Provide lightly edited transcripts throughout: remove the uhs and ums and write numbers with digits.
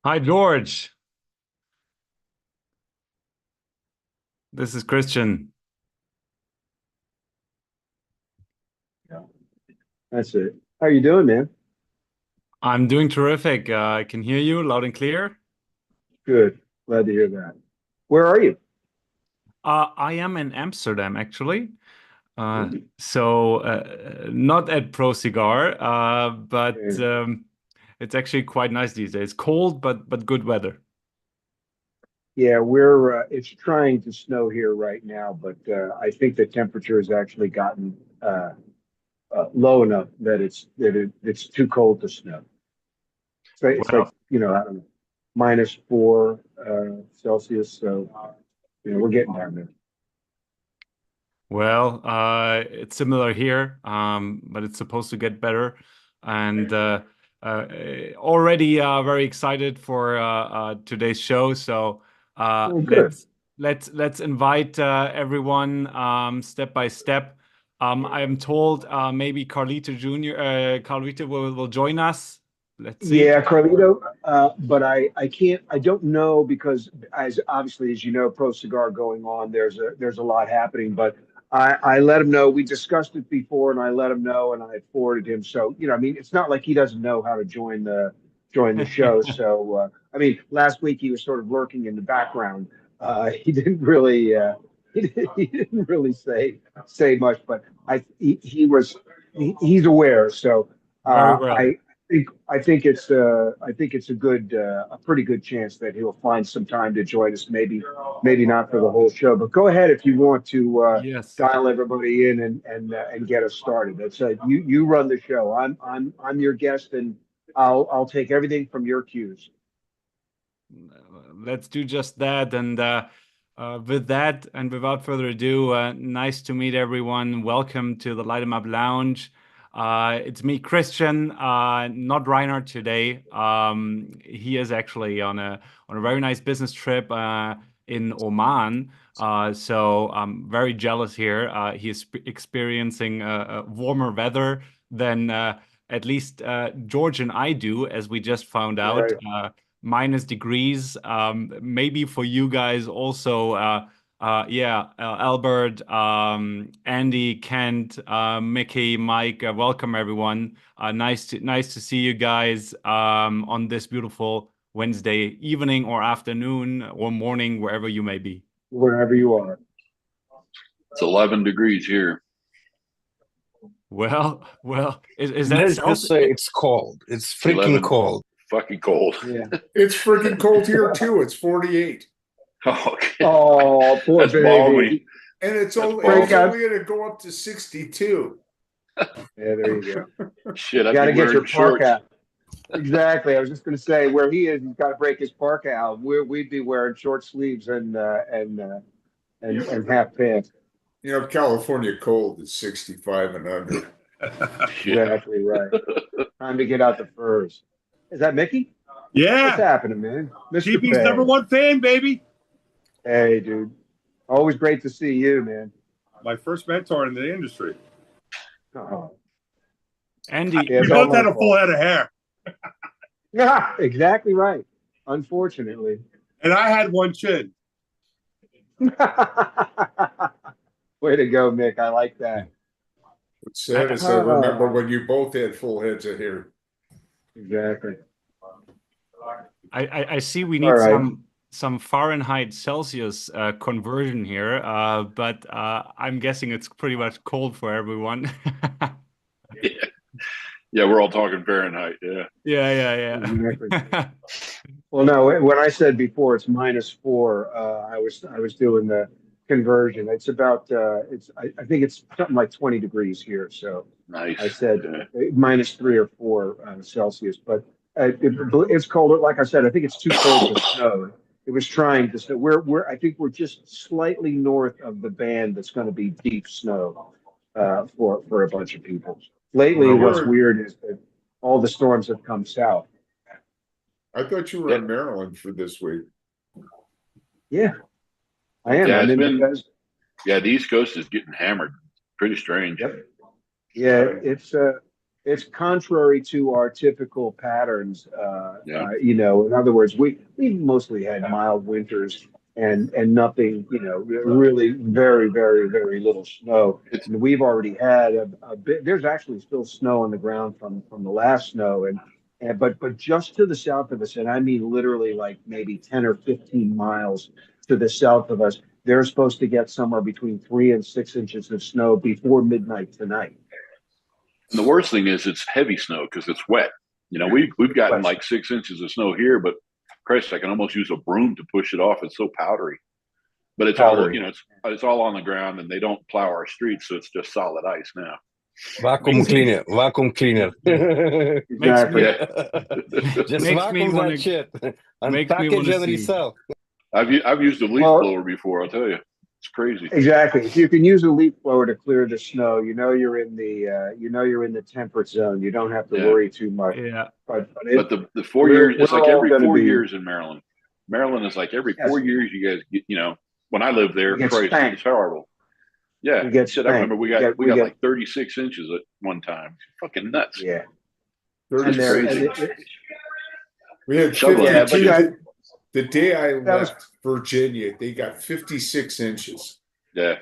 Hi, George. This is Christian. Yeah, that's it. How you doing, man? I'm doing terrific. I can hear you loud and clear. Good. Glad to hear that. Where are you? I am in Amsterdam, actually. Uh, Ooh, not at ProCigar, but yeah. it's actually quite nice these days. Cold, but good weather. Yeah, we're it's trying to snow here right now, but I think the temperature has actually gotten low enough that it's too cold to snow. It's like, Well, I don't know, -4 Celsius. So, we're getting down there. it's similar here, but it's supposed to get better. And uh, already very excited for today's show. So uh, Oh, good. let's let's invite everyone step by step. I am told maybe Carlito will join us. Let's see. Yeah, Carlito, but I can't, I don't know because as obviously as you know, Pro Cigar going on, there's a lot happening, but I let him know. We discussed it before and I let him know and I forwarded him. So, I mean, it's not like he doesn't know how to join the show. So, I mean, last week he was sort of lurking in the background. He didn't really he didn't really say much, but he's aware. So, Very I well. I think it's a pretty good chance that he'll find some time to join us. Maybe not for the whole show, but go ahead if you want to Yes. dial everybody in and get us started. That's you run the show. I'm your guest, and I'll take everything from your cues. Let's do just that. And with that, and without further ado, nice to meet everyone. Welcome to the Light 'em Up Lounge. It's me, Christian, not Reinhard today. He is actually on a very nice business trip in Oman. So I'm very jealous here. He is experiencing warmer weather than at least George and I do, as we just found out. Right. Minus degrees. Maybe for you guys also. Yeah, Albert, Andy, Kent, Mickey, Mike. Welcome everyone. Nice to see you guys on this beautiful Wednesday evening or afternoon or morning, wherever you may be. Wherever you are. It's 11 degrees here. Well, is that Let's just Celsius? say it's cold. It's freaking 11, cold. fucking cold. Yeah. It's freaking cold here too. It's 48. Oh, okay. Oh, poor That's balmy. baby. And That's Break it's balmy. out. only gonna go up to 62. Yeah, there you go. Shit, You I'd got be to get wearing your shorts. parka. Exactly. I was just going to say where he is, he's got to break his parka out. We'd be wearing short sleeves and half pants. California cold is 65 and under. Yeah. Exactly right. Time to get out the furs. Is that Mickey? What's Yeah, happening, man? Mr. TV's number Fay. one fan, baby. Hey, dude. Always great to see you, man. My first mentor in the industry. Oh, Andy, yeah, We it's all both my had a full fault. head of hair, Yeah, exactly right. Unfortunately. and I had one chin. Way to go, Mick. I like that. What's sad I, is I remember Ah, when you both had full heads of hair. exactly. I see we All need right. some Fahrenheit Celsius conversion here, but I'm guessing it's pretty much cold for everyone. Yeah. Yeah, we're all talking Fahrenheit. Yeah. Yeah. Exactly. Yeah. Well, no, when I said before it's -4, I was doing the conversion. It's about I think it's something like 20 degrees here. So I Nice. said Yeah. -3 or 4 Celsius, but it's colder. Like I said, I think it's too cold to snow. It was trying to snow. I think we're just slightly north of the band that's going to be deep snow for a bunch of people. Lately, You Well, what's were weird is that all the storms have come south. I thought you were Yeah. in Maryland for this week. Yeah, I am. Yeah, I'm it's in been, Bethesda. yeah, the East Coast is getting hammered. Pretty strange. Yep. Yeah, it's it's contrary to our typical patterns. Yeah. In other words, we mostly had mild winters and nothing, really very, very, very little snow. It's And we've already had a bit. There's actually still snow on the ground from the last snow, but just to the south of us, and I mean literally like maybe 10 or 15 miles to the south of us, they're supposed to get somewhere between 3 and 6 inches of snow before midnight tonight. and the worst thing is it's heavy snow because it's wet. We've gotten like 6 inches of snow here, but Christ, I can almost use a broom to push it off. It's so powdery. But it's Powdery. all it's all on the ground, and they don't plow our streets, so it's just solid ice now. Vacuum cleaner. Exactly. Yeah. Just Makes me vacuum wanna- that shit and makes me package wanna and see. resell. I've used a leaf Well- blower before. I'll tell you, it's crazy. Exactly. If you can use a leaf blower to clear the snow, you're in the temperate zone. You don't have to Yeah. worry too much. Yeah. But But the 4 we're- years, it's we're like all every gonna 4 be- years in Maryland. Maryland is like every 4 Yes. years you guys get. When I lived there, We get Christ, spanked. it's horrible. Yeah, We get shit. I remember spanked. we got We get- like 36 inches at one time. Fucking nuts. yeah. It's And there- crazy. We had Shoveling. Yeah, but 52. The day I That was- left Virginia, they got 56 inches. Yeah,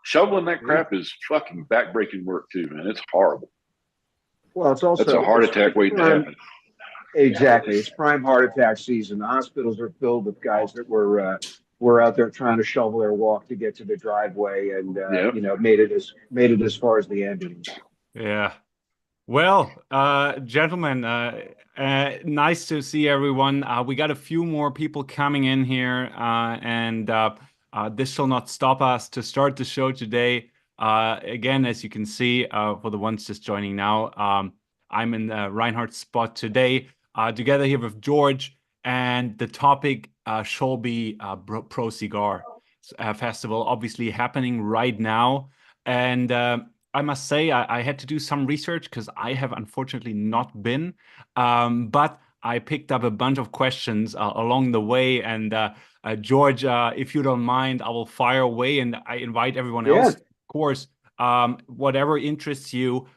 shoveling that crap is fucking backbreaking work too, man. It's horrible. Well, it's also That's a heart attack waiting to happen. Exactly. It's prime heart attack season. The hospitals are filled with guys that were out there trying to shovel their walk to get to the driveway, and Yep. made it as far as the ambulance. Yeah. Well, gentlemen, nice to see everyone. We got a few more people coming in here, and this shall not stop us to start the show today. Again, as you can see, for the ones just joining now, I'm in Reinhardt's spot today, together here with George, and the topic shall be ProCigar Festival, obviously happening right now. And I must say, I had to do some research because I have unfortunately not been, but I picked up a bunch of questions along the way. And George, if you don't mind, I will fire away, and I invite everyone else, of course, whatever interests you,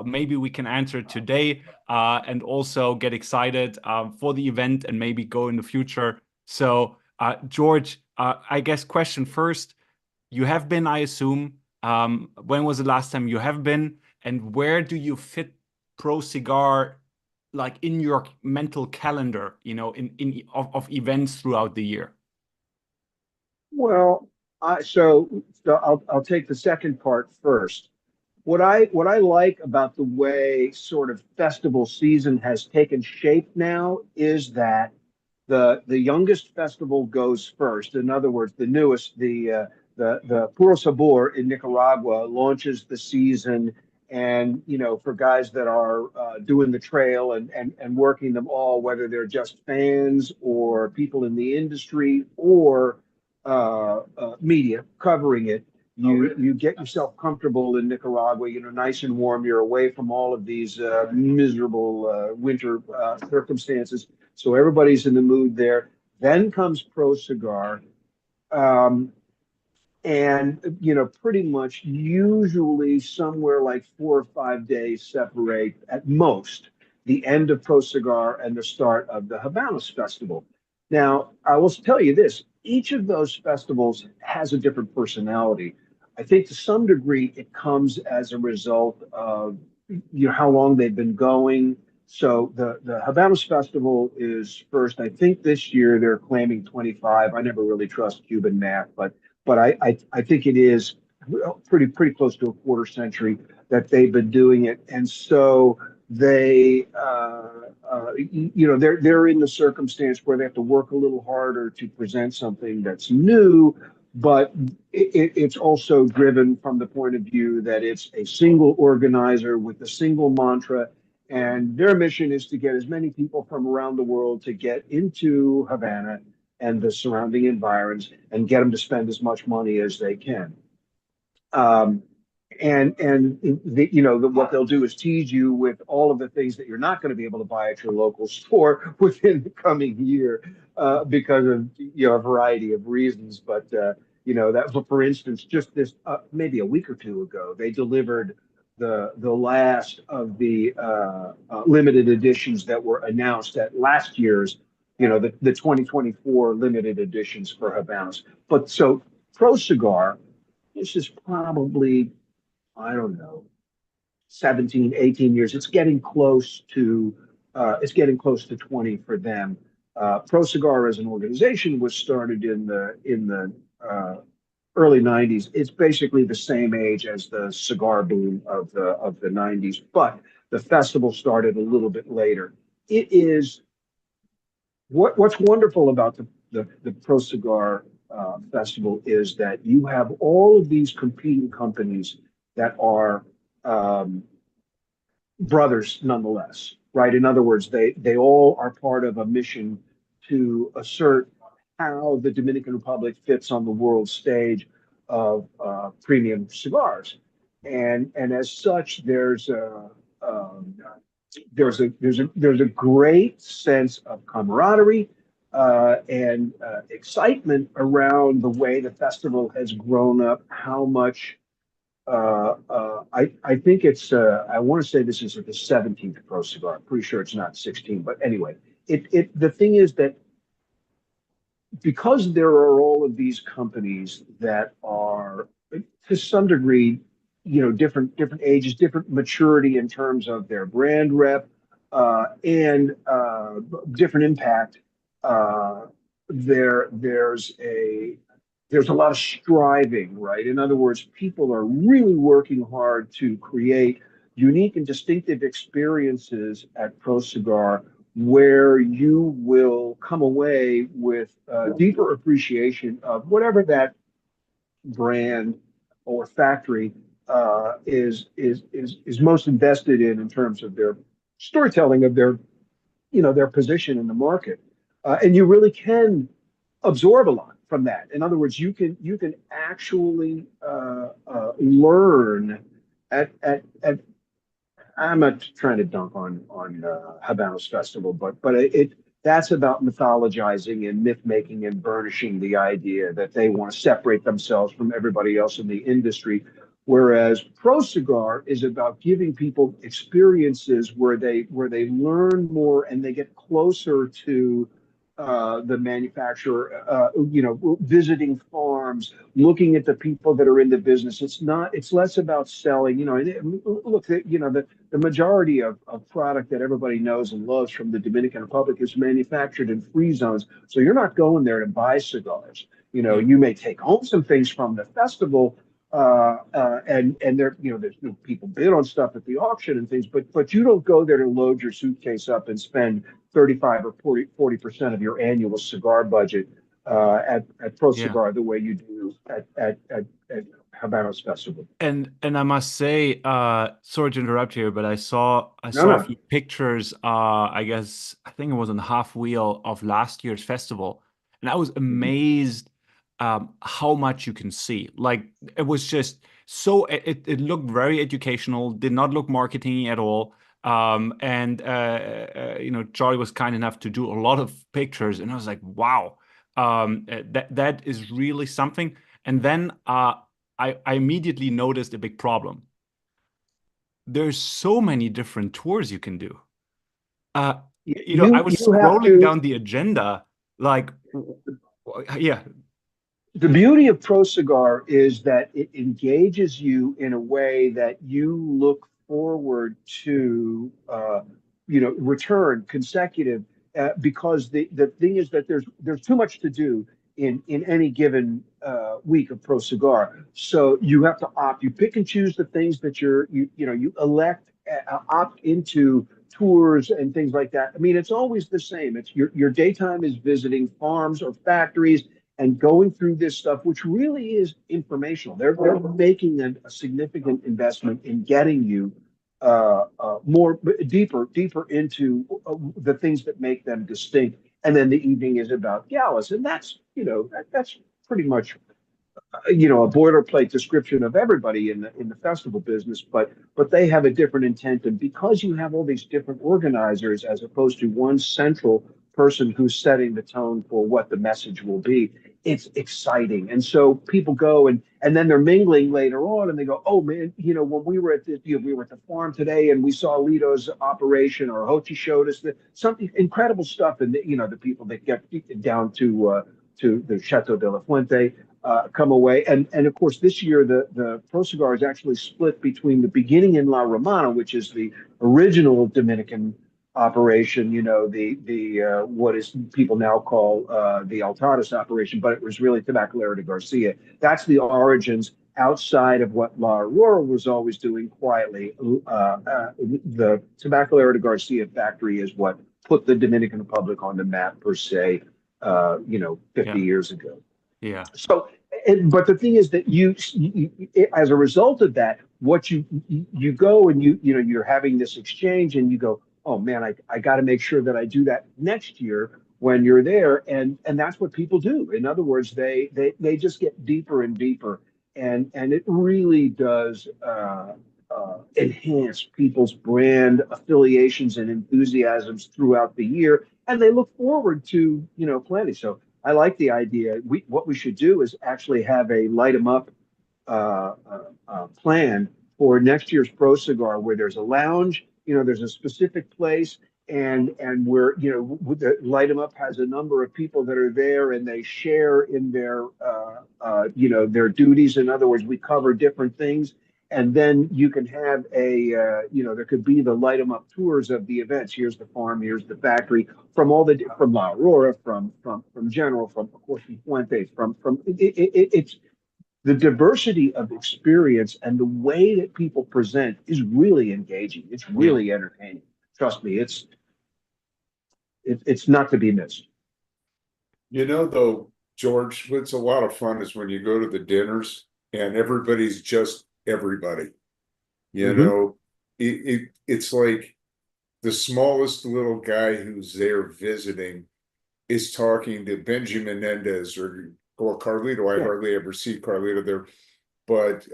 maybe we can answer today, and also get excited for the event and maybe go in the future. So, George, I guess question first, you have been, I assume. When was the last time you have been, and where do you fit ProCigar, like in your mental calendar, of events throughout the year? Well, so I'll take the second part first. What I like about the way sort of festival season has taken shape now is that the youngest festival goes first. In other words, the newest, the Puro Sabor in Nicaragua launches the season, and for guys that are doing the trail and working them all, whether they're just fans or people in the industry or media covering it, you get yourself comfortable in Nicaragua, nice and warm. You're away from all of these miserable winter circumstances. So everybody's in the mood there. Then comes ProCigar. And pretty much usually somewhere like 4 or 5 days separate at most the end of ProCigar and the start of the Habanos Festival. Now, I will tell you this, each of those festivals has a different personality. I think to some degree it comes as a result of how long they've been going. So the Habanos Festival is first. I think this year they're claiming 25. I never really trust Cuban math, but I think it is pretty close to a quarter century that they've been doing it, and so they they're in the circumstance where they have to work a little harder to present something that's new, but it's also driven from the point of view that it's a single organizer with a single mantra, and their mission is to get as many people from around the world to get into Havana and the surrounding environs and get them to spend as much money as they can. What they'll do is tease you with all of the things that you're not going to be able to buy at your local store within the coming year because of a variety of reasons. But for instance, just this maybe a week or two ago, they delivered the last of the limited editions that were announced at last year's, the 2024 limited editions for Habanos. But so Pro Cigar, this is probably, I don't know, 17, 18 years. It's getting close to 20 for them. Pro Cigar as an organization was started in the early 90s. It's basically the same age as the cigar boom of the 90s, but the festival started a little bit later. It is what's wonderful about the Pro Cigar Festival is that you have all of these competing companies that are brothers nonetheless, right? In other words, they all are part of a mission to assert how the Dominican Republic fits on the world stage of premium cigars, and as such, there's a great sense of camaraderie and excitement around the way the festival has grown up. How much I think it's I want to say this is the 17th Pro Cigar. I'm pretty sure it's not 16, but anyway, the thing is that because there are all of these companies that are to some degree, different ages, different maturity in terms of their brand rep, and different impact. There's a lot of striving, right? In other words, people are really working hard to create unique and distinctive experiences at Pro Cigar where you will come away with a deeper appreciation of whatever that brand or factory is most invested in terms of their storytelling of their position in the market, and you really can absorb a lot from that. In other words, you can actually learn at I'm not trying to dunk on Habanos Festival, but that's about mythologizing and myth making and burnishing the idea that they want to separate themselves from everybody else in the industry. Whereas Pro Cigar is about giving people experiences where they learn more and they get closer to the manufacturer, visiting farms, looking at the people that are in the business. It's less about selling, look, the majority of product that everybody knows and loves from the Dominican Republic is manufactured in free zones. So you're not going there to buy cigars. You may take home some things from the festival, and there, there's people bid on stuff at the auction and things, but you don't go there to load your suitcase up and spend 35 or 40% of your annual cigar budget at Pro Cigar the way you do at Habanos Festival. And I must say, sorry to interrupt here, but I saw No. a few pictures. I think it was on the half wheel of last year's festival, and I was amazed how much you can see. Like it was just so it looked very educational, did not look marketing at all. And Charlie was kind enough to do a lot of pictures, and I was like, wow, that is really something. And then I immediately noticed a big problem. There's so many different tours you can do. I was scrolling down the agenda, like, yeah. The beauty of Pro Cigar is that it engages you in a way that you look forward to, return consecutive, because the thing is that there's too much to do in any given week of Pro Cigar. So you have to opt. You pick and choose the things that you elect, opt into tours and things like that. I mean, it's always the same. It's your daytime is visiting farms or factories and going through this stuff, which really is informational. They're making a significant investment in getting you more deeper into the things that make them distinct. And then the evening is about galas, and that's pretty much a boilerplate description of everybody in the festival business. But they have a different intent, and because you have all these different organizers as opposed to one central person who's setting the tone for what the message will be, it's exciting. And so people go, and and then they're mingling later on, and they go, "Oh man, when we were at this, we were at the farm today, and we saw Lito's operation, or Hochi showed us that something incredible stuff." And the people that get down to the Chateau de la Fuente come away, and of course this year the Pro Cigar is actually split between the beginning in La Romana, which is the original Dominican operation, the what is people now call the Altadas operation, but it was really Tabacalera de Garcia. That's the origins outside of what La Aurora was always doing quietly. The Tabacalera de Garcia factory is what put the Dominican Republic on the map per se, 50 years ago. Yeah. So, but the thing is that as a result of that, what you go and you're having this exchange, and you go, oh man, I got to make sure that I do that next year when you're there, and that's what people do. In other words, they just get deeper and deeper, and it really does enhance people's brand affiliations and enthusiasms throughout the year, and they look forward to plenty. So I like the idea. What we should do is actually have a light 'em up plan for next year's Pro Cigar, where there's a lounge, there's a specific place, and where the Light 'em Up has a number of people that are there, and they share in their their duties. In other words, we cover different things, and then you can have there could be the Light 'em Up tours of the events. Here's the farm, here's the factory, from La Aurora, from General, from of course from Fuentes, it's the diversity of experience, and the way that people present is really engaging. It's really entertaining. Trust me, it's not to be missed. Though, George, what's a lot of fun is when you go to the dinners and everybody's just everybody. It's like the smallest little guy who's there visiting is talking to Benji Menendez or Carlito. I hardly ever see Carlito there, but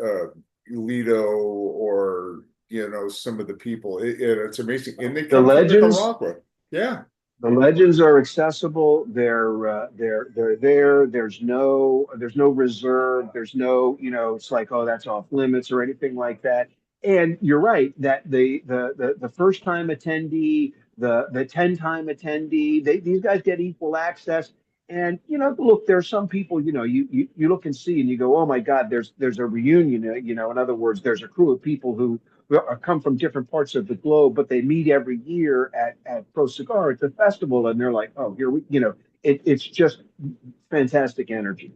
Lito, or some of the people. It's amazing, and they come from Nicaragua. Yeah, the legends are accessible. They're there. There's no reserve. There's no it's like, oh, that's off limits or anything like that. And you're right that the first time attendee, the 10-time attendee, these guys get equal access. And look, there's some people, you look and see, and you go, oh my God, there's a reunion. In other words, there's a crew of people who come from different parts of the globe, but they meet every year at Pro Cigar at the festival, and they're like, oh, here it's just fantastic energy.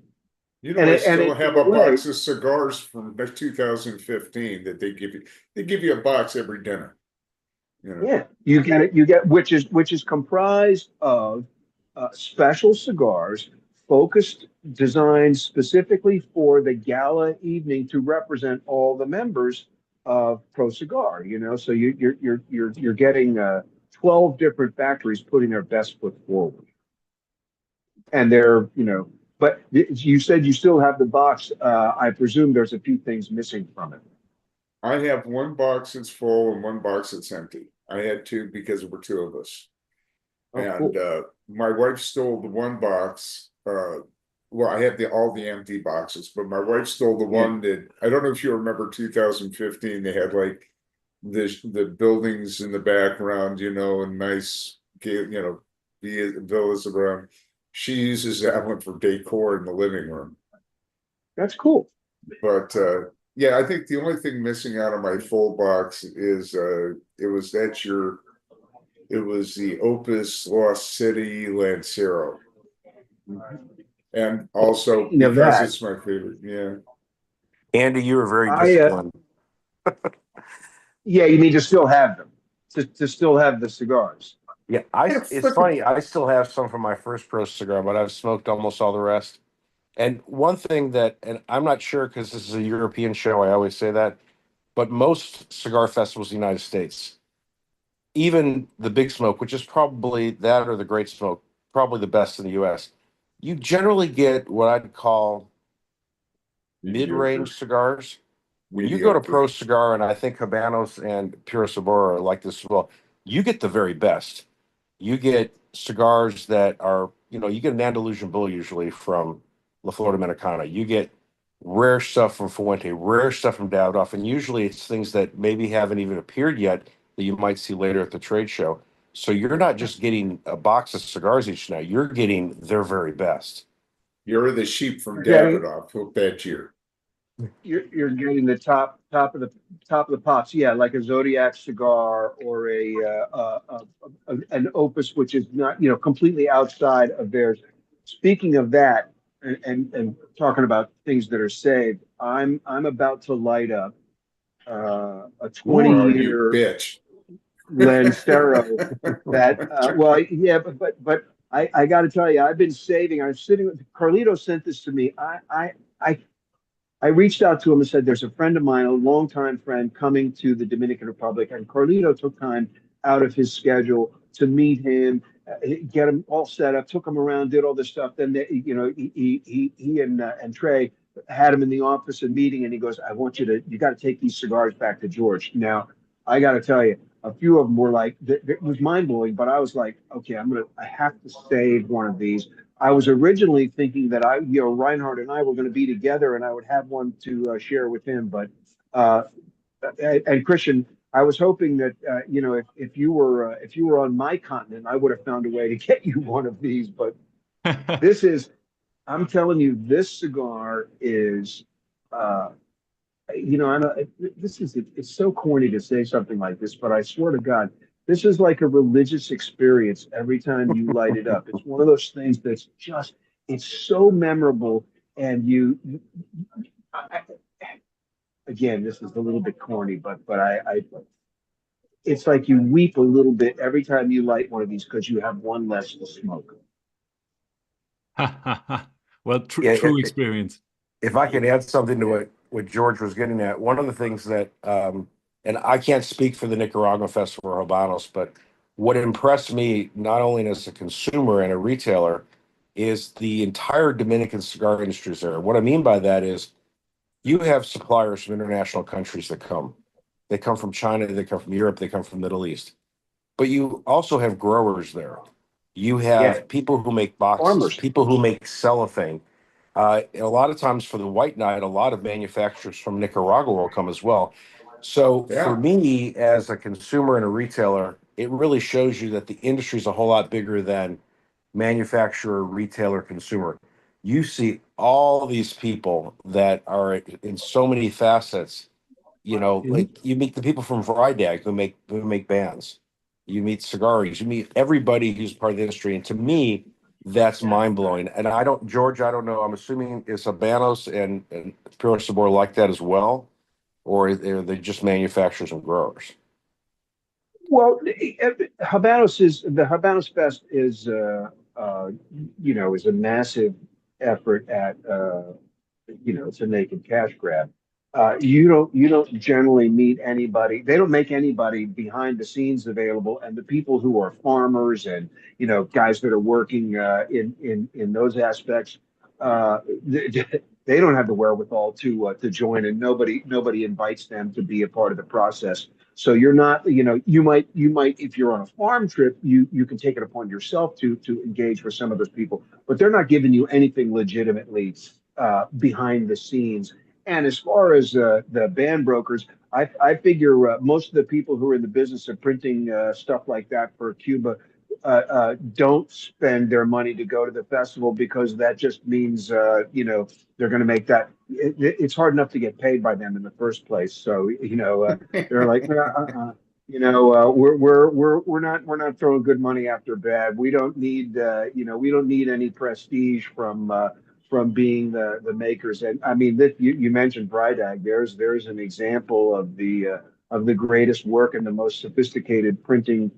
I still have a box of cigars from 2015 that they give you. They give you a box every dinner. Yeah, you get it. You get which is comprised of special cigars, designed specifically for the gala evening to represent all the members of Pro Cigar. So you're getting 12 different factories putting their best foot forward, and they're But you said you still have the box. I presume there's a few things missing from it. I have one box that's full and one box that's empty. I had two because there were two of us. And cool. My wife stole the one box. Well, I have all the empty boxes, but my wife stole the one that, I don't know if you remember 2015, they had like the buildings in the background, and nice, villas around. She uses that one for decor in the living room. That's cool. But yeah, I think the only thing missing out of my full box is it was the Opus Lost City Lancero. And also because it's my favorite. Yeah. Andy, you were very disciplined. Yeah, you mean to still have them, to still have the cigars. Yeah, it's funny. I still have some from my first Pro Cigar, but I've smoked almost all the rest. And one thing and I'm not sure because this is a European show, I always say that, but most cigar festivals in the United States, even the Big Smoke, which is probably that or the Great Smoke, probably the best in the U.S., you generally get what I'd call mid-range cigars. When you go to Pro Cigar, and I think Habanos and Puro Sabor are like this as well, you get the very best. You get cigars that are, you get an Andalusian Bull usually from La Flor Dominicana. You get rare stuff from Fuente, rare stuff from Davidoff, and usually it's things that maybe haven't even appeared yet that you might see later at the trade show. So you're not just getting a box of cigars each night, you're getting their very best. You're the sheep from Getting, Davidoff. Hope that year. you're getting the top of the pops, yeah, like a Zodiac cigar or an Opus, which is not completely outside of theirs. Speaking of that, and talking about things that are saved, I'm about to light up a 20 Oh, you year bitch. Lancero that well, yeah, but I got to tell you, I've been saving. I'm sitting with Carlito sent this to me. I I reached out to him and said, "There's a friend of mine, a longtime friend, coming to the Dominican Republic," and Carlito took time out of his schedule to meet him, get him all set up, took him around, did all this stuff. Then he and Trey had him in the office and meeting, and he goes, "I want you got to take these cigars back to George." Now, I got to tell you, a few of them were like, it was mind blowing, but I was like, okay, I have to save one of these. I was originally thinking that Reinhardt and I were going to be together, and I would have one to share with him. But uh, and Christian, I was hoping that if you were on my continent, I would have found a way to get you one of these. But this is, I'm telling you, this cigar is, I know it's so corny to say something like this, but I swear to God, this is like a religious experience every time you light it up. It's one of those things that's just, it's so memorable. And again, this is a little bit corny, but it's like you weep a little bit every time you light one of these because you have one less to smoke. Well, Yeah, true experience. If I could add something to what George was getting at, one of the things that, and I can't speak for the Nicaragua Festival or Habanos, but what impressed me, not only as a consumer and a retailer, is the entire Dominican cigar industry is there. What I mean by that is you have suppliers from international countries that come. They come from China, they come from Europe, they come from the Middle East. But you also have growers there. You have people who make boxes, Farmers. people who make cellophane. A lot of times for the white night, a lot of manufacturers from Nicaragua will come as well. So for me, as a consumer and a retailer, it really shows you that the industry is a whole lot bigger than manufacturer, retailer, consumer. You see all these people that are in so many facets. Like you meet the people from Varidag who make bands. You meet cigars. You meet everybody who's part of the industry. And to me, that's mind blowing. And George, I don't know. I'm assuming is Habanos and Pure Sabor like that as well, or are they just manufacturers and growers? Well, the Habanos Fest is a massive effort at it's a naked cash grab. You don't generally meet anybody. They don't make anybody behind the scenes available, and the people who are farmers and guys that are working in those aspects, they don't have the wherewithal to join, and nobody invites them to be a part of the process. So you're not, you might if you're on a farm trip, you can take it upon yourself to engage with some of those people, but they're not giving you anything legitimately behind the scenes. And as far as the band brokers, I figure most of the people who are in the business of printing stuff like that for Cuba don't spend their money to go to the festival because that just means they're going to make that. It's hard enough to get paid by them in the first place. So they're like, we're not throwing good money after bad. We don't need we don't need any prestige from being the makers. And I mean, you mentioned Brydag. There's an example of the greatest work and the most sophisticated printing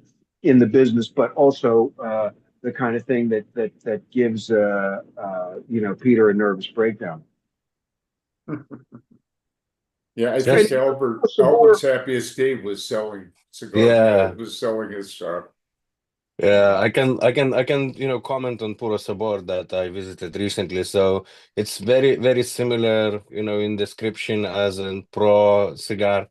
in the business, but also the kind of thing that gives Peter a nervous breakdown. Yeah, I And think Albert's happiest day was selling cigars. Yeah. Was selling his shop. Yeah, I can comment on Puro Sabor that I visited recently. So it's very, very similar, in description as in Pro Cigar,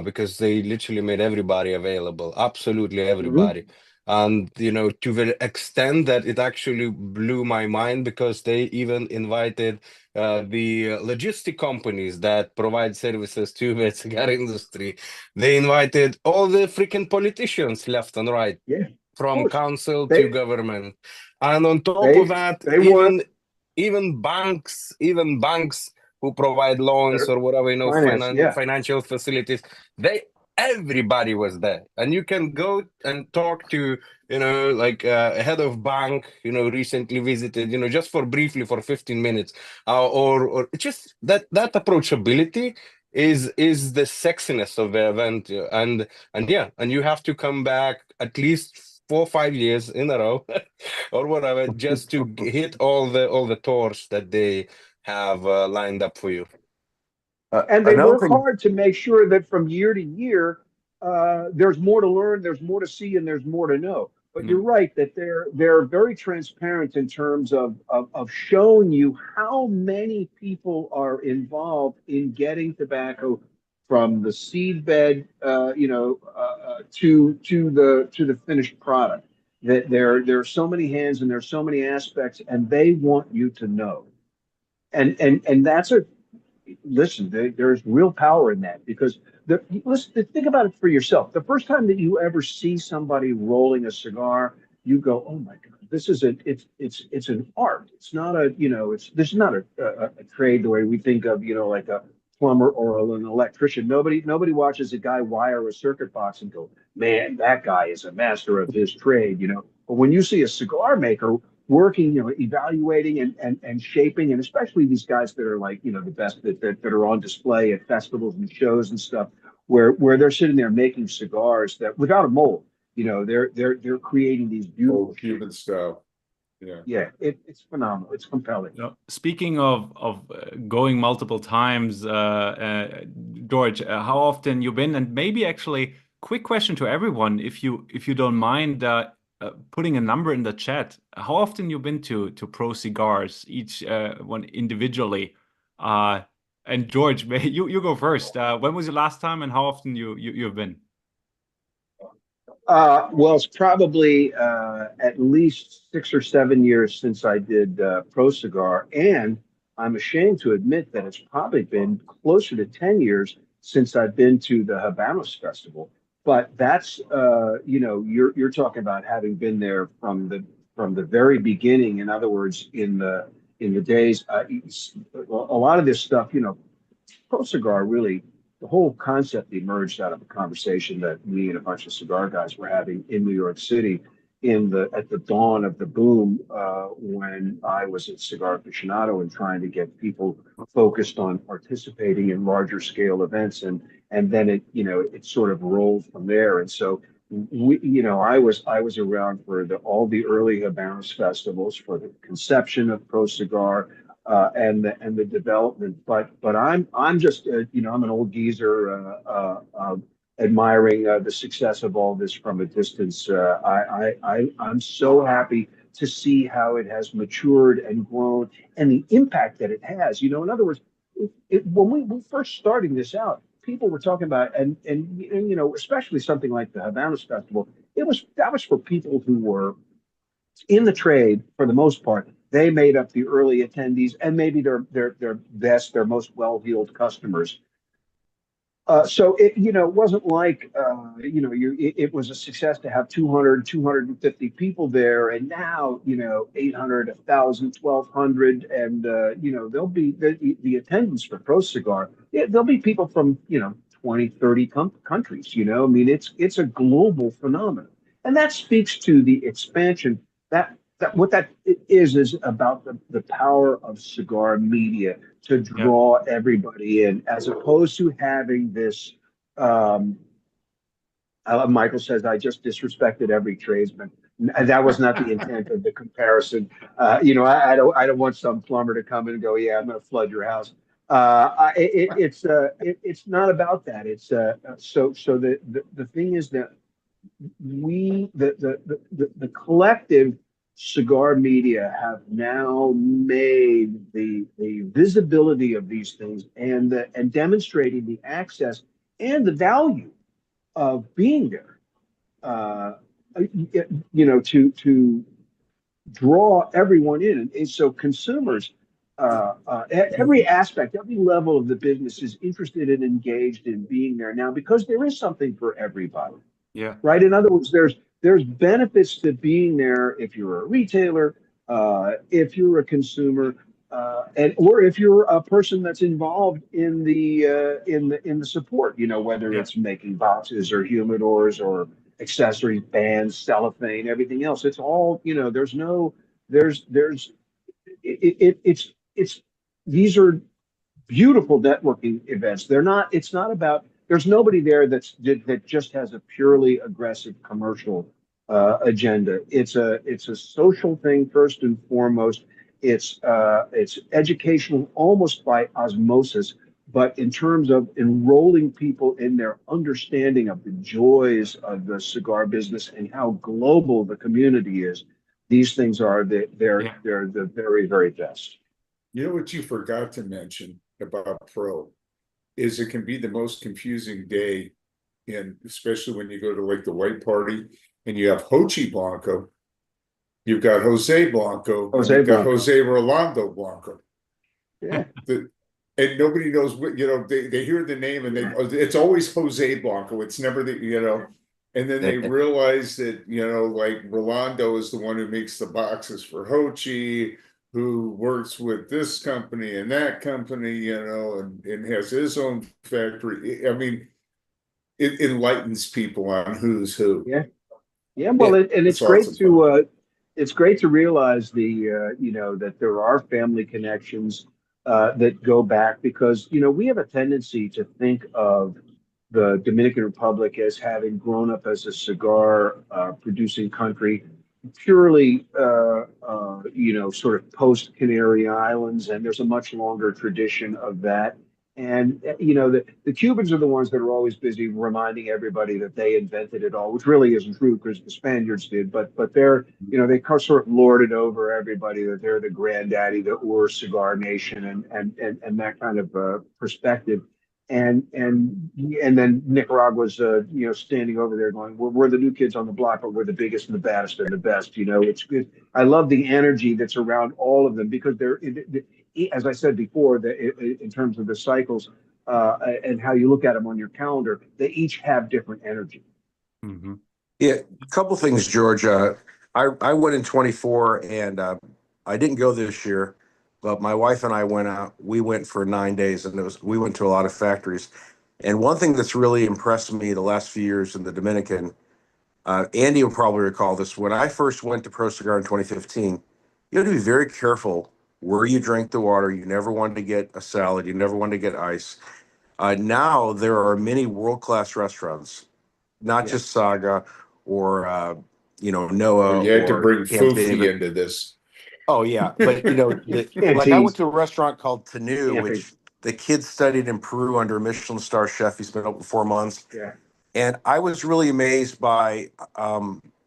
because they literally made everybody available, absolutely everybody. And to the extent that it actually blew my mind, because they even invited the logistic companies that provide services to the cigar industry. They invited all the freaking politicians left and right, Yeah, of from course. council to They government. And on top of they that, they want even banks who provide loans their or whatever, finance. Yeah. financial facilities, everybody was there. And you can go and talk to, like a head of bank, recently visited, just for briefly for 15 minutes, or just that approachability is the sexiness of the event. And yeah, and you have to come back at least 4 or 5 years in a row or whatever, just to hit all the tours that they have lined up for you. And they Another work thing, hard to make sure that from year to year, there's more to learn, there's more to see, and there's more to know. But Yeah. you're right that they're very transparent in terms of showing you how many people are involved in getting tobacco from the seed bed, to the finished product. That there are so many hands and there's so many aspects, and they want you to know. And that's a listen, there's real power in that because listen, think about it for yourself. The first time that you ever see somebody rolling a cigar, you go, "Oh my God, this is it's an art. It's not a this is not a trade the way we think of like a plumber or an electrician. Nobody watches a guy wire a circuit box and go, man, that guy is a master of his trade. But when you see a cigar maker working, evaluating and shaping, and especially these guys that are like, the best that are on display at festivals and shows and stuff, where they're sitting there making cigars that without a mold, they're creating these beautiful Old Cuban style. Yeah. Yeah, it's phenomenal. It's compelling. Speaking of going multiple times, George, how often you been? And maybe actually, quick question to everyone, if you don't mind putting a number in the chat. How often you been to Pro Cigars, each one individually? And George, you go first. When was the last time, and how often you've been? Well, it's probably at least 6 or 7 years since I did Pro Cigar, and I'm ashamed to admit that it's probably been closer to 10 years since I've been to the Habanos Festival. But that's you're talking about having been there from the very beginning. In other words, in the days, a lot of this stuff, Pro Cigar really, the whole concept emerged out of a conversation that me and a bunch of cigar guys were having in New York City at the dawn of the boom, when I was at Cigar Aficionado and trying to get people focused on participating in larger scale events, and then it sort of rolled from there. And so I was around for all the early Habanos festivals, for the conception of Pro Cigar, and the development. But I'm just I'm an old geezer, admiring the success of all this from a distance. I'm so happy to see how it has matured and grown, and the impact that it has. In other words, when we were first starting this out, people were talking about, and especially something like the Habanos Festival. That was for people who were in the trade for the most part. They made up the early attendees and maybe their most well-heeled customers. So it wasn't like it was a success to have 200, 250 people there, and now 800, 1,000, 1,200, and there'll be the attendance for Pro Cigar. There'll be people from 20, 30 countries. I mean, it's a global phenomenon, and that speaks to the expansion that what that is about the power of cigar media to Yeah. draw everybody in, as opposed to having this. Michael says, I just disrespected every tradesman. That was not the intent of the comparison. I don't want some plumber to come in and go, yeah, I'm going to flood your house. It's not about that. It's so the thing is that the collective cigar media have now made the visibility of these things and demonstrating the access and the value of being there to draw everyone in. And so consumers, every aspect, every level of the business is interested and engaged in being there now because there is something for everybody. Yeah. Right. In other words, there's benefits to being there if you're a retailer, if you're a consumer, and or if you're a person that's involved in the support. Whether Yeah. it's making boxes or humidors or accessories, bands, cellophane, everything else. It's all. There's it's these are beautiful networking events. They're not. It's not about. There's nobody there that just has a purely aggressive commercial agenda. It's a social thing first and foremost. It's educational almost by osmosis. But in terms of enrolling people in their understanding of the joys of the cigar business and how global the community is, these things are Yeah. they're the very, very best. You know what you forgot to mention about Pro is it can be the most confusing day, and especially when you go to like the white party and you have Hochi Blanco, you've got Jose Blanco, and you've got Jose Rolando Blanco. Yeah. And nobody knows what, they hear the name and it's always Jose Blanco. It's never and then they realize that, like Rolando is the one who makes the boxes for Hochi, who works with this company and that company, and has his own factory. I mean, it enlightens people on who's who. Yeah. Yeah. Well, and it's great to realize that there are family connections that go back because, we have a tendency to think of the Dominican Republic as having grown up as a cigar producing country purely, sort of post Canary Islands, and there's a much longer tradition of that. And the Cubans are the ones that are always busy reminding everybody that they invented it all, which really isn't true because the Spaniards did. But they're they sort of lord it over everybody that they're the granddaddy, the cigar nation, and that kind of perspective. And then Nicaragua's standing over there going, we're the new kids on the block, but we're the biggest and the baddest and the best. It's good. I love the energy that's around all of them because as I said before, in terms of the cycles and how you look at them on your calendar, they each have different energy. Mm-hmm. Yeah, a couple things, George. I went in 24, and I didn't go this year, but my wife and I went out. We went for 9 days, and we went to a lot of factories. And one thing that's really impressed me the last few years in the Dominican, Andy will probably recall this. When I first went to Pro Cigar in 2015, you had to be very careful where you drank the water. You never wanted to get a salad. You never wanted to get ice. Now there are many world-class restaurants, not just Saga or Noah You had to or bring Camp Foofy David. into this. Oh yeah, but like I went to a restaurant called Tanu, which the kid studied in Peru under a Michelin star chef. He's been open 4 months. Yeah. And I was really amazed by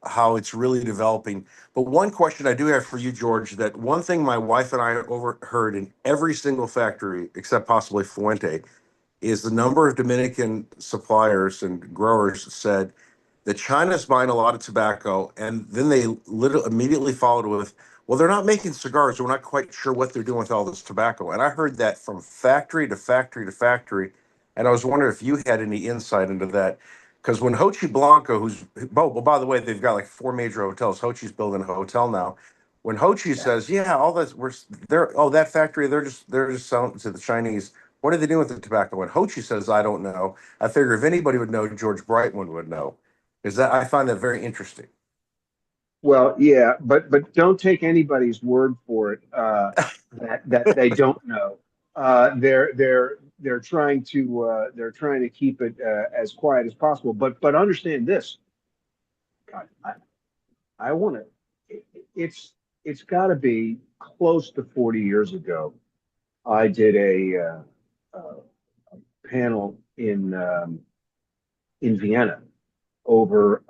how it's really developing. But one question I do have for you, George, that one thing my wife and I overheard in every single factory, except possibly Fuente, is the number of Dominican suppliers and growers said that China's buying a lot of tobacco, and then they literally immediately followed with, well, they're not making cigars. We're not quite sure what they're doing with all this tobacco. And I heard that from factory to factory to factory. And I was wondering if you had any insight into that. Because when Hochi Blanco, well, by the way, they've got like 4 major hotels. Hochi's building a hotel now. When Hochi says, yeah, all this, that factory, they're just selling to the Chinese. What are they doing with the tobacco? When Hochi says, I don't know, I figure if anybody would know, George Brightman would know. I find that very interesting. Well, yeah, but don't take anybody's word for it that they don't know. They're trying to keep it as quiet as possible. But understand this. God, I want to. It's got to be close to 40 years ago. I did a panel in Vienna over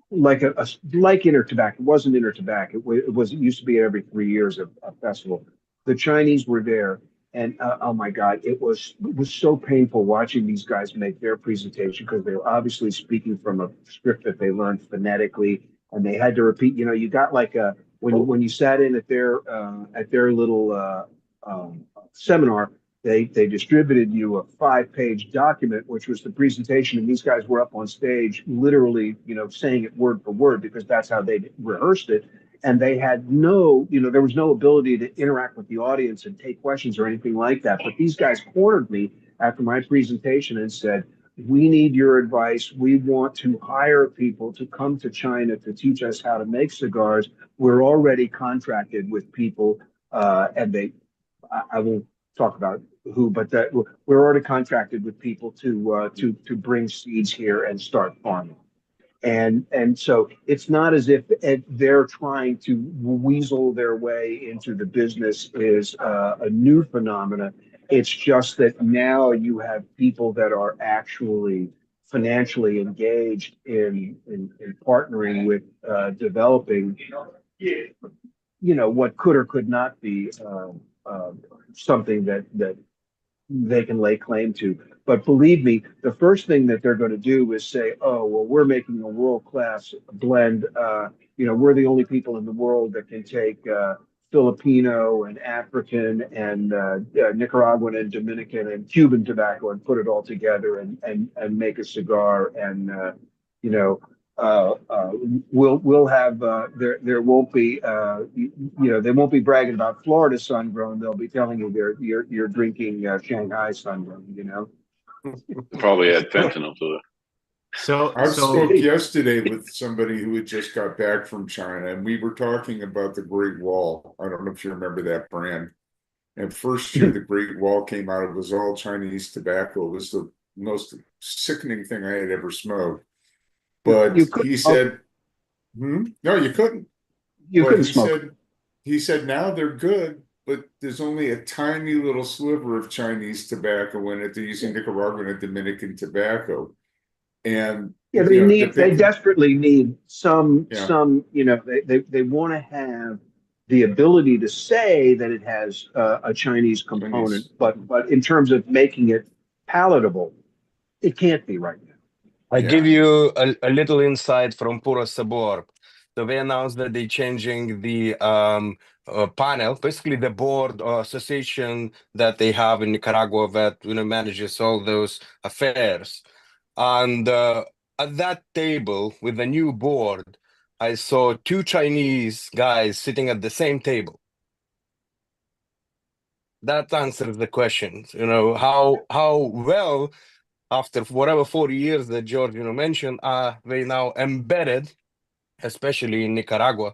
like like Intertobacco. It wasn't Intertobacco. It used to be every 3 years a festival. The Chinese were there, And oh my God, it was so painful watching these guys make their presentation because they were obviously speaking from a script that they learned phonetically, and they had to repeat. You know, you got like a when you sat in at their little seminar, they distributed you a 5-page document, which was the presentation, and these guys were up on stage, literally, you know, saying it word for word because that's how they rehearsed it. And they had no, you know, there was no ability to interact with the audience and take questions or anything like that. But these guys cornered me after my presentation and said, "We need your advice. We want to hire people to come to China to teach us how to make cigars. We're already contracted with people, and I won't talk about who, but that we're already contracted with people to bring seeds here and start farming." And so it's not as if they're trying to weasel their way into the business is a new phenomena. It's just that now you have people that are actually financially engaged in partnering with developing, you know, what could or could not be something that they can lay claim to. But believe me, the first thing that they're going to do is say, "Oh, well, we're making a world-class blend. You know, we're the only people in the world that can take Filipino and African and Nicaraguan and Dominican and Cuban tobacco and put it all together and make a cigar." And you know, we'll have there won't be you know, they won't be bragging about Florida sun grown. They'll be telling you you're drinking Shanghai sun grown. You know. They probably add fentanyl to it. I So spoke yesterday with somebody who had just got back from China, and we were talking about the Great Wall. I don't know if you remember that brand. And first year the Great Wall came out, it was all Chinese tobacco. It was the most sickening thing I had ever smoked. But You could he said, no, you couldn't. you But couldn't smoke. he said now they're good, but there's only a tiny little sliver of Chinese tobacco in it. They're using Nicaraguan and Dominican tobacco. And Yeah, you know, they desperately need yeah, some, you know, they want to have the ability to say that it has a Chinese component, Chinese. but in terms of making it palatable, it can't be right now. I give Yeah. you a little insight from Puro Sabor. So they announced that they're changing the panel, basically the board or association that they have in Nicaragua that, you know, manages all those affairs. And at that table with the new board, I saw two Chinese guys sitting at the same table. That answers the question. You know, how well, after whatever 40 years that George, you know, mentioned, are they now embedded, especially in Nicaragua.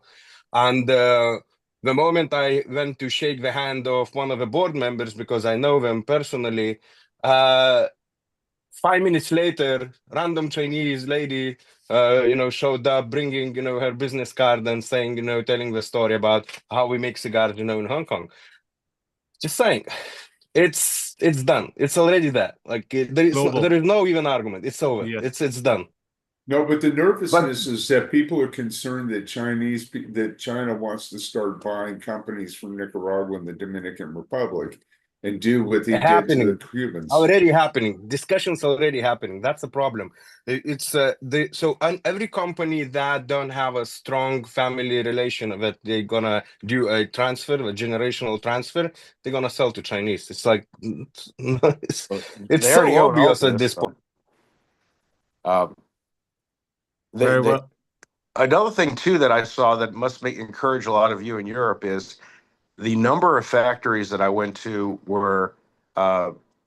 And the moment I went to shake the hand of one of the board members, because I know them personally, 5 minutes later, random Chinese lady, you know, showed up bringing, you know, her business card and saying, you know, telling the story about how we make cigars, you know, in Hong Kong. Just saying, it's done. It's already there. Like there is global. there is no even argument. It's over. Yes. It's done. No, but the nervousness is that people are concerned that that China wants to start buying companies from Nicaragua and the Dominican Republic and do what they did to the Happening. Cubans. Already happening. Discussions already happening. That's the problem. It's every company that don't have a strong family relation that they're gonna do a transfer, a generational transfer, they're gonna sell to Chinese. It's like it's They already so own all obvious at this. this point. Very They, well. another thing too that I saw that must encourage a lot of you in Europe is the number of factories that I went to were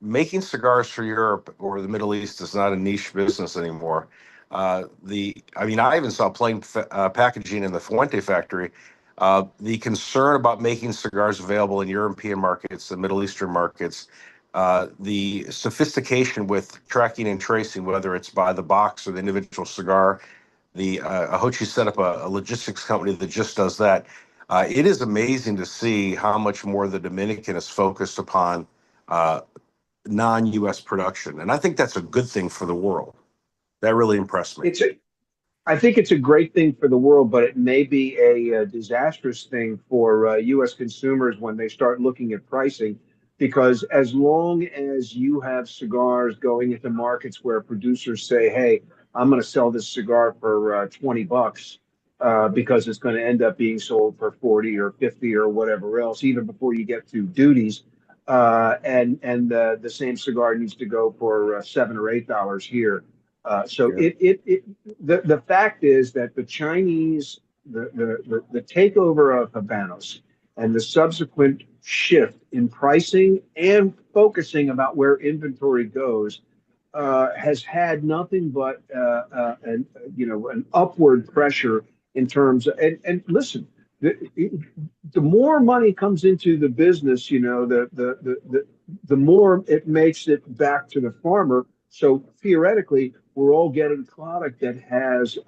making cigars for Europe or the Middle East is not a niche business anymore. I mean, I even saw plain packaging in the Fuente factory. The concern about making cigars available in European markets, the Middle Eastern markets, the sophistication with tracking and tracing, whether it's by the box or the individual cigar. The Ahochi set up a logistics company that just does that. It is amazing to see how much more the Dominican is focused upon non-U.S. production, and I think that's a good thing for the world. That really impressed me. I think it's a great thing for the world, but it may be a disastrous thing for U.S. consumers when they start looking at pricing. because as long as you have cigars going into markets where producers say, "Hey, I'm going to sell this cigar for $20 because it's going to end up being sold for 40 or 50 or whatever else," even before you get to duties, and the same cigar needs to go for $7 or $8 here. So Yeah. the fact is that the Chinese, the takeover of Habanos and the subsequent shift in pricing and focusing about where inventory goes has had nothing but an upward pressure in terms of, and listen, the more money comes into the business, the more it makes it back to the farmer. So theoretically, we're all getting product that has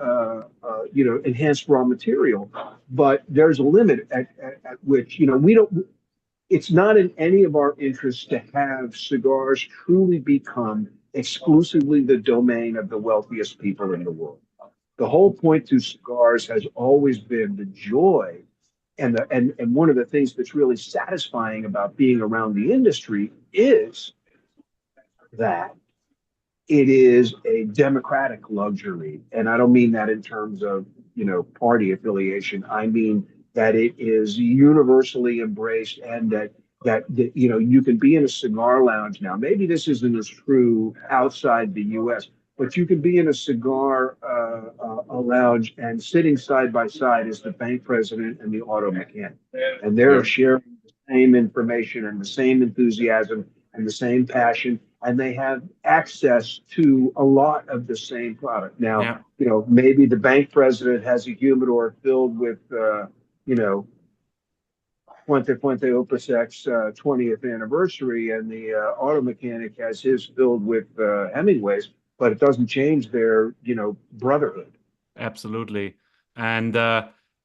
enhanced raw material, but there's a limit at which we don't. It's not in any of our interests to have cigars truly become exclusively the domain of the wealthiest people in the world. The whole point to cigars has always been the joy and one of the things that's really satisfying about being around the industry is that it is a democratic luxury. And I don't mean that in terms of, party affiliation. I mean that it is universally embraced and that you can be in a cigar lounge now. Maybe this isn't as true outside the US, but you can be in a cigar a lounge and sitting side by side is the bank president and the auto mechanic. And they're sharing the same information and the same enthusiasm and the same passion, and they have access to a lot of the same product. Now, maybe the bank president has a humidor filled with, Fuente Opus X 20th anniversary, and the auto mechanic has his filled with Hemingways, but it doesn't change their, brotherhood. Absolutely. And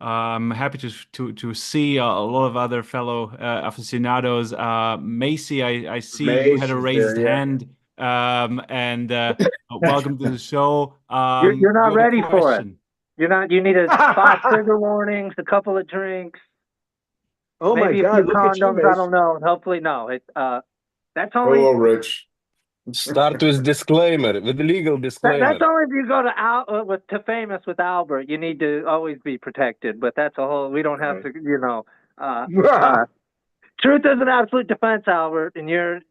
I'm happy to see a lot of other fellow aficionados. Macy, I see you had a raised hand, and welcome to the show. You're not you had a ready for it. question. You're not. You need 5 trigger warnings, a couple of drinks, Oh maybe my a few God! Look at you, condoms. I Mace. don't know. Hopefully, no. That's only. Hello, Rich. Start with disclaimer, with the legal disclaimer. That's only if you go to Famous with Albert. You need to always be protected. But that's a whole. We don't have to. Truth is an absolute defense, Albert, and you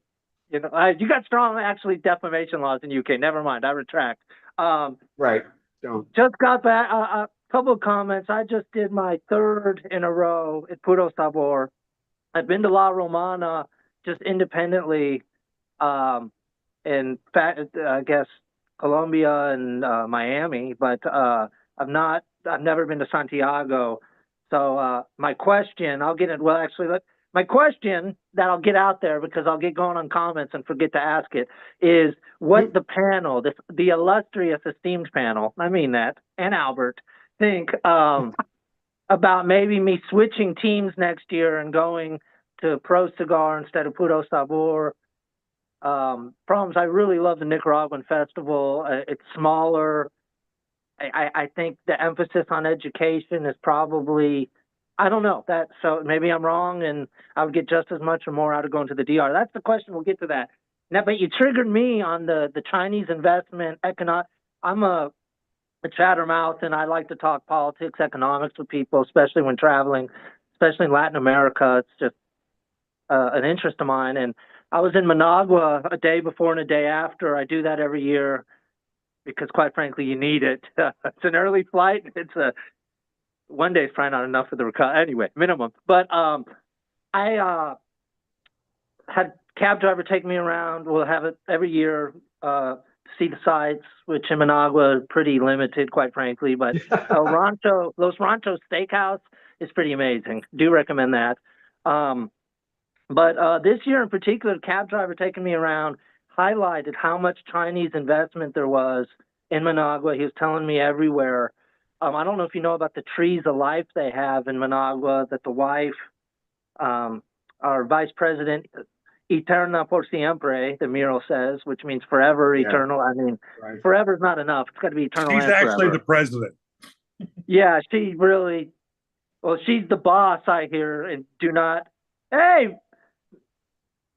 got strong actually defamation laws in UK. Never mind. I retract. Right. Don't. Just got back. A couple of comments. I just did my 3rd in a row at Puro Sabor. I've been to La Romana just independently. In fact, I guess Colombia and Miami, but I've never been to Santiago. So my question, I'll get it. Well, actually, my question that I'll get out there because I'll get going on comments and forget to ask it is what the panel, the illustrious, esteemed panel, I mean that, and Albert, think about maybe me switching teams next year and going to ProCigar instead of Puro Sabor. Problems. I really love the Nicaraguan festival. It's smaller. I think the emphasis on education is probably, I don't know that. So maybe I'm wrong, and I would get just as much or more out of going to the DR. That's the question. We'll get to that. Now, but you triggered me on the Chinese investment economic. I'm a chattermouth, and I like to talk politics, economics with people, especially when traveling, especially in Latin America. It's just an interest of mine. And I was in Managua a day before and a day after. I do that every year because, quite frankly, you need it. It's an early flight. One day is probably not enough for the recovery. Anyway, minimum. But I had a cab driver take me around. We'll have it every year to see the sites, which in Managua are pretty limited, quite frankly. But Los Ranchos Steakhouse is pretty amazing. Do recommend that. But this year in particular, the cab driver taking me around highlighted how much Chinese investment there was in Managua. He was telling me everywhere. I don't know if you know about the Trees of Life they have in Managua, that the wife, our vice president, Eterna por siempre, the mural says, which means forever, eternal. I mean, forever is not enough. It's got to be eternal. She's actually the president. Yeah, she really, well, she's the boss, I hear, and do not, hey,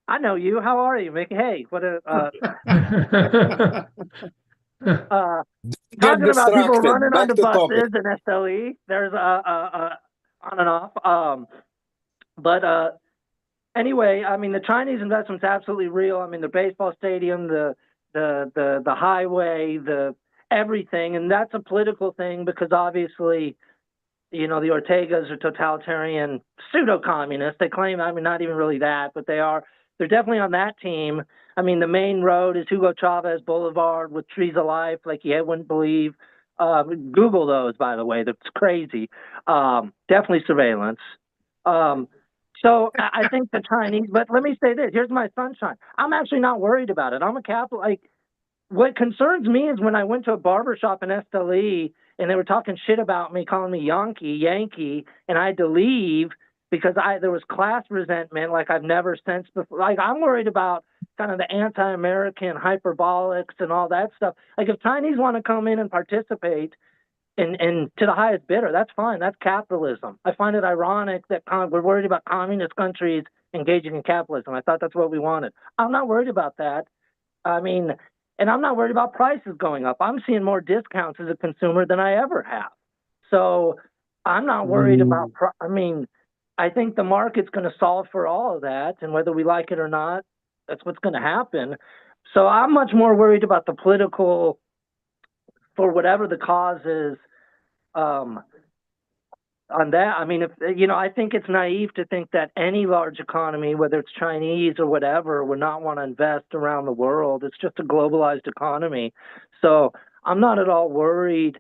I know you. How are you, Mickey? Hey, what a Get talking about people distracted. running Back onto to topic. buses and SLE. There's on and off. But anyway, I mean the Chinese investment's absolutely real. I mean the baseball stadium, the highway, the everything, and that's a political thing because obviously, you know, the Ortegas are totalitarian pseudo communists. They claim, I mean, not even really that, but they are. They're definitely on that team. I mean, the main road is Hugo Chavez Boulevard with trees of life, like you wouldn't believe. Google those, by the way. That's crazy. Definitely surveillance. So I think the Chinese, but let me say this. Here's my sunshine. I'm actually not worried about it. I'm a Catholic. Like, what concerns me is when I went to a barber shop in Esteli and they were talking shit about me, calling me Yankee, and I had to leave because there was class resentment like I've never sensed before. Like, I'm worried about kind of the anti-American hyperbolics and all that stuff. Like, if Chinese want to come in and participate and to the highest bidder, that's fine. That's capitalism. I find it ironic that we're worried about communist countries engaging in capitalism. I thought that's what we wanted. I'm not worried about that. I mean, and I'm not worried about prices going up. I'm seeing more discounts as a consumer than I ever have. So I'm not worried about, I mean, I think the market's going to solve for all of that. And whether we like it or not, that's what's going to happen. So I'm much more worried about the political, for whatever the cause is, on that. I mean, if you know, I think it's naive to think that any large economy, whether it's Chinese or whatever, would not want to invest around the world. It's just a globalized economy. So I'm not at all worried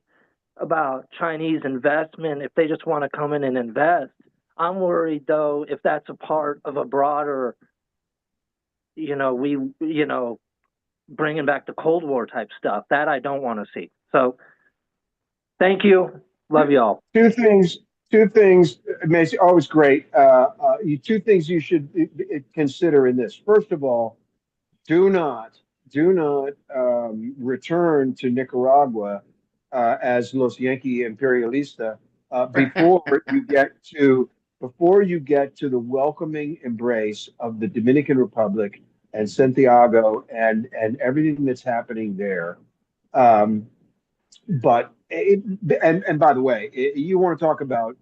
about Chinese investment if they just want to come in and invest. I'm worried though if that's a part of a broader, bringing back the Cold War type stuff. That I don't want to see. So thank you. Love y'all. Two things. Macy, always great. Two things you should consider in this. First of all, do not return to Nicaragua as Los Yankee Imperialista before you get to the welcoming embrace of the Dominican Republic and Santiago and everything that's happening there. But and by the way, you want to talk about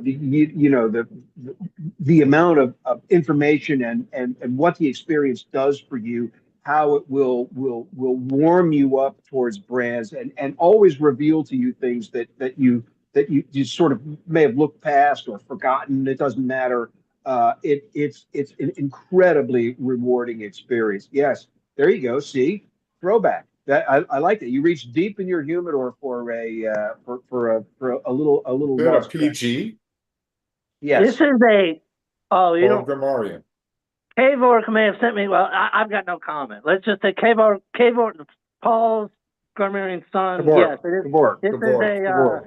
the amount of information and what the experience does for you, how it will warm you up towards brands and always reveal to you things that you sort of may have looked past or forgotten. It doesn't matter. It's an incredibly rewarding experience. Yes, there you go. See, throwback. That I like that. You reach deep in your humidor for a little Bit of lost track. PG. This Yes. is a you Paul know, Gamarian. Kavork may have sent me. Well, I've got no comment. Let's just say Kavork, Paul's Garmarian's son. Kabor. Yes, it is. Kabor. This Kabor.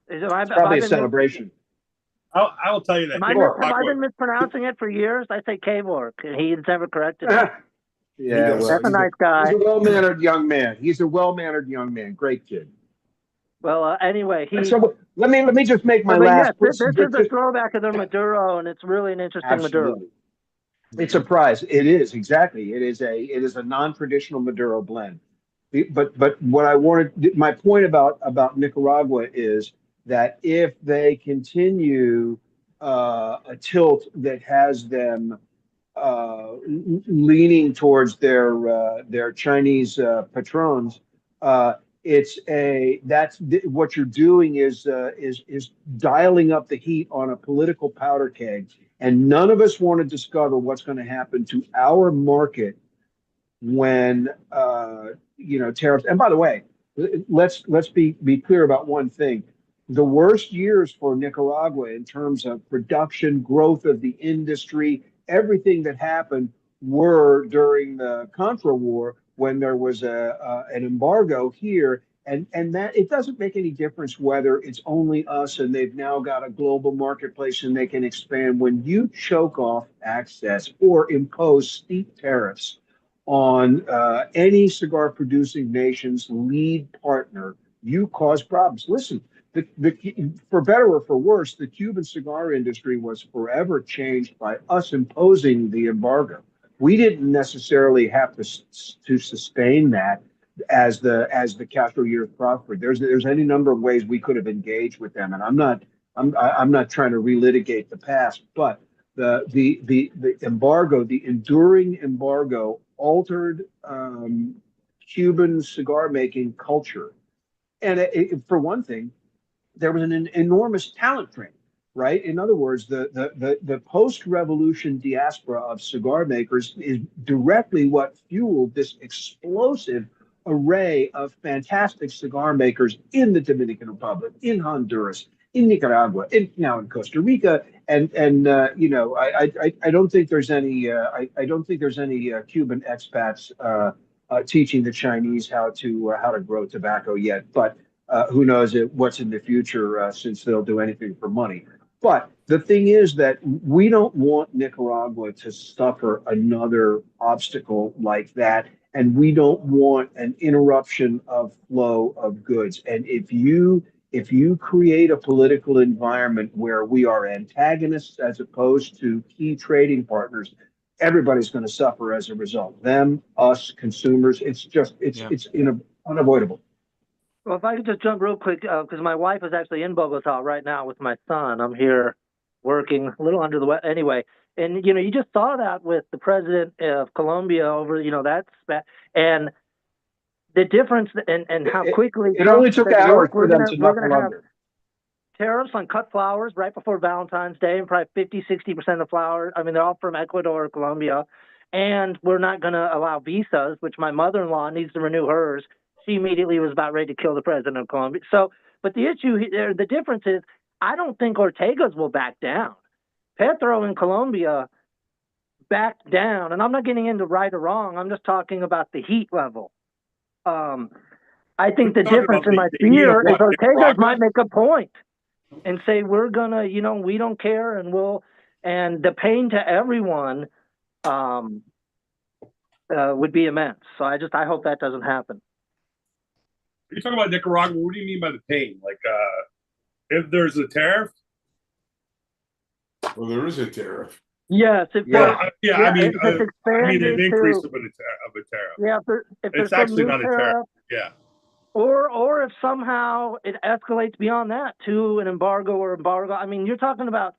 is It's probably a celebration. I will tell you that. Have I been mispronouncing it for years? I say Kavork, and he's never corrected me. Yeah, well, That's a nice guy. He's a well-mannered young man. He's a well-mannered young man. Great kid. Well, anyway, So let me just make my but last. yes, this is a throwback of their Maduro, and it's really an interesting Maduro. Absolutely. It's a prize. It is exactly. It is a non-traditional Maduro blend. But what I wanted, my point about Nicaragua is that if they continue a tilt that has them leaning towards their Chinese patrons, what you're doing is dialing up the heat on a political powder keg, and none of us want to discover what's going to happen to our market when tariffs. And by the way, let's be clear about one thing. The worst years for Nicaragua in terms of production, growth of the industry, everything that happened were during the Contra War when there was an embargo here. And that it doesn't make any difference whether it's only us and they've now got a global marketplace and they can expand. When you choke off access or impose steep tariffs on any cigar producing nation's lead partner, you cause problems. Listen, for better or for worse, the Cuban cigar industry was forever changed by us imposing the embargo. We didn't necessarily have to sustain that as the Castro years prospered. There's any number of ways we could have engaged with them, and I'm not trying to relitigate the past, but the embargo, the enduring embargo, altered Cuban cigar making culture, and for one thing, there was an enormous talent drain, right? In other words, the post-revolution diaspora of cigar makers is directly what fueled this explosive array of fantastic cigar makers in the Dominican Republic, in Honduras, in Nicaragua, now in Costa Rica, and I don't think there's any I don't think there's any Cuban expats teaching the Chinese how to grow tobacco yet, but who knows what's in the future since they'll do anything for money. But the thing is that we don't want Nicaragua to suffer another obstacle like that. And we don't want an interruption of flow of goods. And if you create a political environment where we are antagonists as opposed to key trading partners, everybody's going to suffer as a result. Them, us, consumers. It's unavoidable. Well, if I could just jump real quick, because my wife is actually in Bogota right now with my son. I'm here working a little under the weather anyway. And, you just saw that with the president of Colombia over, and the difference and how quickly it only took said, hours we're for them gonna, to we're knuckle going to have under. tariffs on cut flowers right before Valentine's Day, and probably 50-60% of the flowers. I mean, they're all from Ecuador or Colombia. And we're not going to allow visas, which my mother-in-law needs to renew hers. She immediately was about ready to kill the president of Colombia. So, but the issue here, the difference is, I don't think Ortega's will back down. Petro in Colombia backed down, and I'm not getting into right or wrong. I'm just talking about the heat level. I think the difference in my fear is Ortega's might make a point and say, we're gonna, we don't care, and the pain to everyone would be immense. So I hope that doesn't happen. You're talking about Nicaragua. What do you mean by the pain? Like, if there's a tariff? Well, there is a tariff. Yes. I mean an increase of a tariff. Yeah, if it's actually not a tariff. Yeah. Or if somehow it escalates beyond that to an embargo. I mean, you're talking about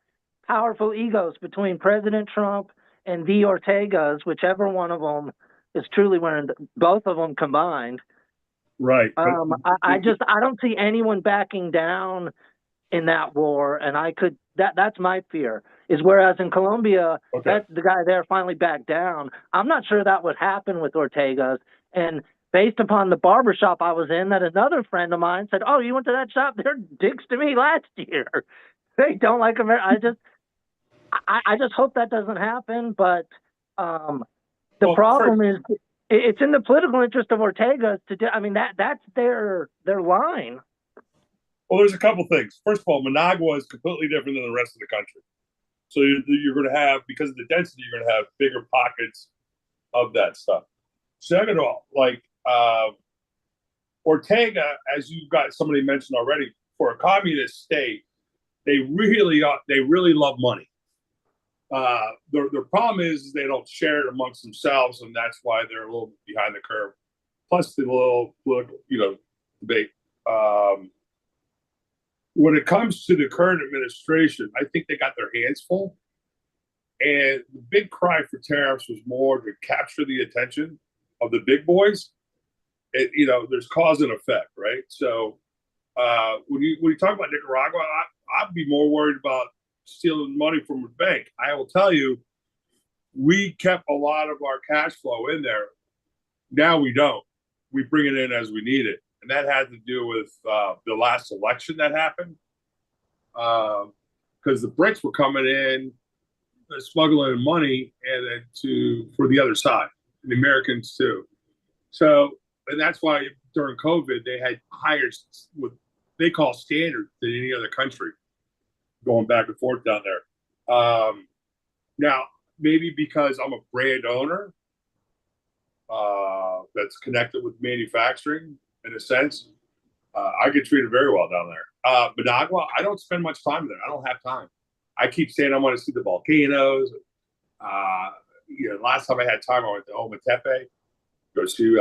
powerful egos between President Trump and the Ortegas, whichever one of them is truly wearing both of them combined. Right. I don't see anyone backing down in that war, and that's my fear. Is whereas in Colombia, that the guy there finally backed down. I'm not sure that would happen with Ortega's. And based upon the barbershop I was in, that another friend of mine said, "Oh, you went to that shop? They're dicks to me last year. They don't like America." I just hope that doesn't happen. But the problem is, it's in the political interest of Ortega's to do. I mean, that's their line. Well, there's a couple things. First of all, Managua is completely different than the rest of the country. So you're going to have, because of the density, you're going to have bigger pockets of that stuff. Second of all, like Ortega, as you got somebody mentioned already, for a communist state, they really love money. Their problem is they don't share it amongst themselves, and that's why they're a little behind the curve. Plus the little political, debate. When it comes to the current administration, I think they got their hands full. And the big cry for tariffs was more to capture the attention of the big boys. There's cause and effect, right? So when you talk about Nicaragua, I'd be more worried about stealing money from a bank. I will tell you, we kept a lot of our cash flow in there. Now we don't. We bring it in as we need it. And that had to do with the last election that happened, because the Brits were coming in, smuggling money, and for the other side, the Americans too. So, and that's why during COVID they had higher, what they call standards than any other country, going back and forth down there. Now, maybe because I'm a brand owner that's connected with manufacturing. In a sense, I get treated very well down there. Managua, I don't spend much time there. I don't have time. I keep saying I want to see the volcanoes. Last time I had time, I went to Ometepe, go see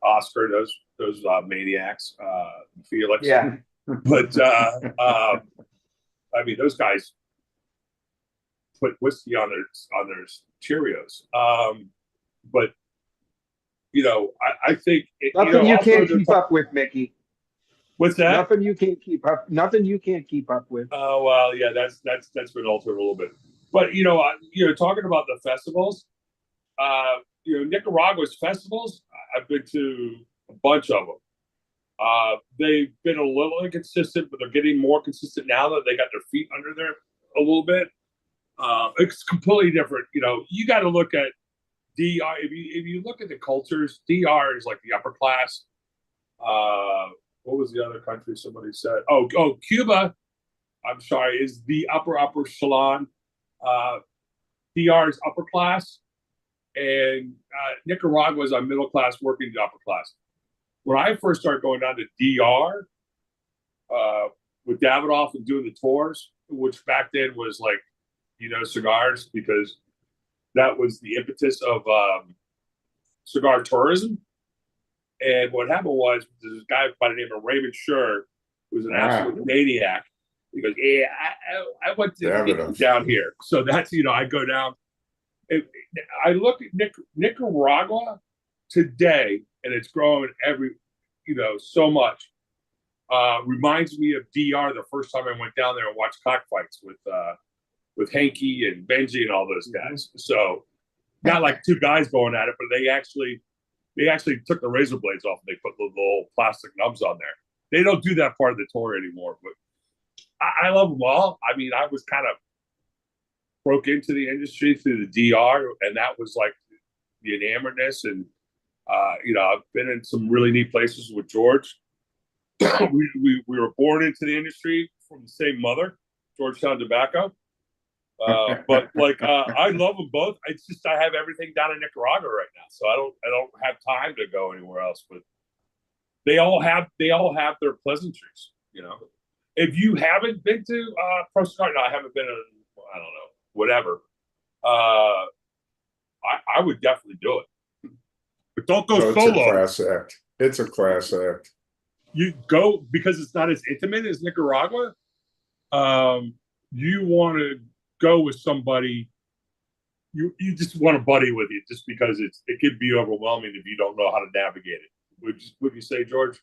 Oscar, those maniacs, Felix. Yeah. But I mean, those guys put whiskey on their Cheerios. But I think Nothing you can't keep up with, Mickey. What's that? Nothing you can't keep up. Nothing you can't keep up with. Oh well, yeah, that's been altered a little bit. But talking about the festivals, Nicaragua's festivals, I've been to a bunch of them. They've been a little inconsistent, but they're getting more consistent now that they got their feet under there a little bit. It's completely different. You got to look at DR. If you look at the cultures, DR is like the upper class. What was the other country somebody said? Oh, Cuba, I'm sorry, is the upper echelon. DR is upper class. And Nicaragua is a middle class working to upper class. When I first started going down to DR with Davidoff and doing the tours, which back then was like, cigars, because that was the impetus of cigar tourism. And what happened was this guy by the name of Raymond Schur, who was an absolute maniac. He goes, "Yeah, I went to down here." So that's I go down. I look at Nicaragua today, and it's growing so much. Reminds me of DR the first time I went down there and watched cockfights with Hanky and Benji and all those guys. So not like two guys going at it, but they actually took the razor blades off and they put the little plastic nubs on there. They don't do that part of the tour anymore, but I love them all. I mean, I was kind of broke into the industry through the DR, and that was like the enamoredness. And I've been in some really neat places with George. we were born into the industry from the same mother, Georgetown Tobacco. But I love them both. It's just I have everything down in Nicaragua right now, so I don't have time to go anywhere else. But they all have their pleasantries. If you haven't been to ProCigar, no, I haven't been. I don't know, whatever. I would definitely do it, but don't go solo. It's a class act. It's a class act. You go because it's not as intimate as Nicaragua. You want to go with somebody. You just want a buddy with you, just because it could be overwhelming if you don't know how to navigate it. Would you say, George?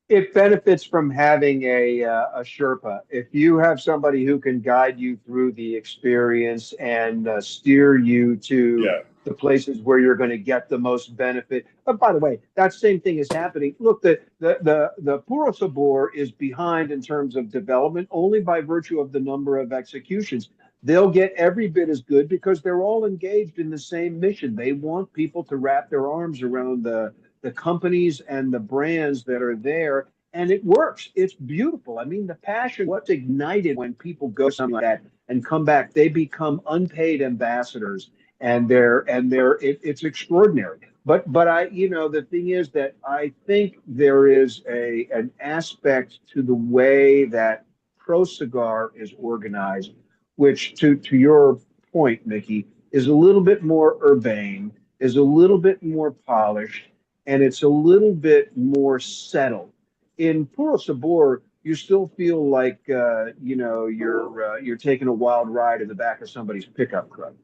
It benefits from having a Sherpa. If you have somebody who can guide you through the experience and steer you to the places where you're going to get the most benefit. But by the way, that same thing is happening. Look, the Puro Sabor is behind in terms of development only by virtue of the number of executions. They'll get every bit as good because they're all engaged in the same mission. They want people to wrap their arms around the companies and the brands that are there, and it works. It's beautiful. I mean, the passion, what's ignited when people go something like that and come back, they become unpaid ambassadors, and it's extraordinary. But the thing is that I think there is an aspect to the way that ProCigar is organized, which to your point, Mickey, is a little bit more urbane, is a little bit more polished, and it's a little bit more settled. In Puro Sabor, you still feel like you're taking a wild ride in the back of somebody's pickup truck.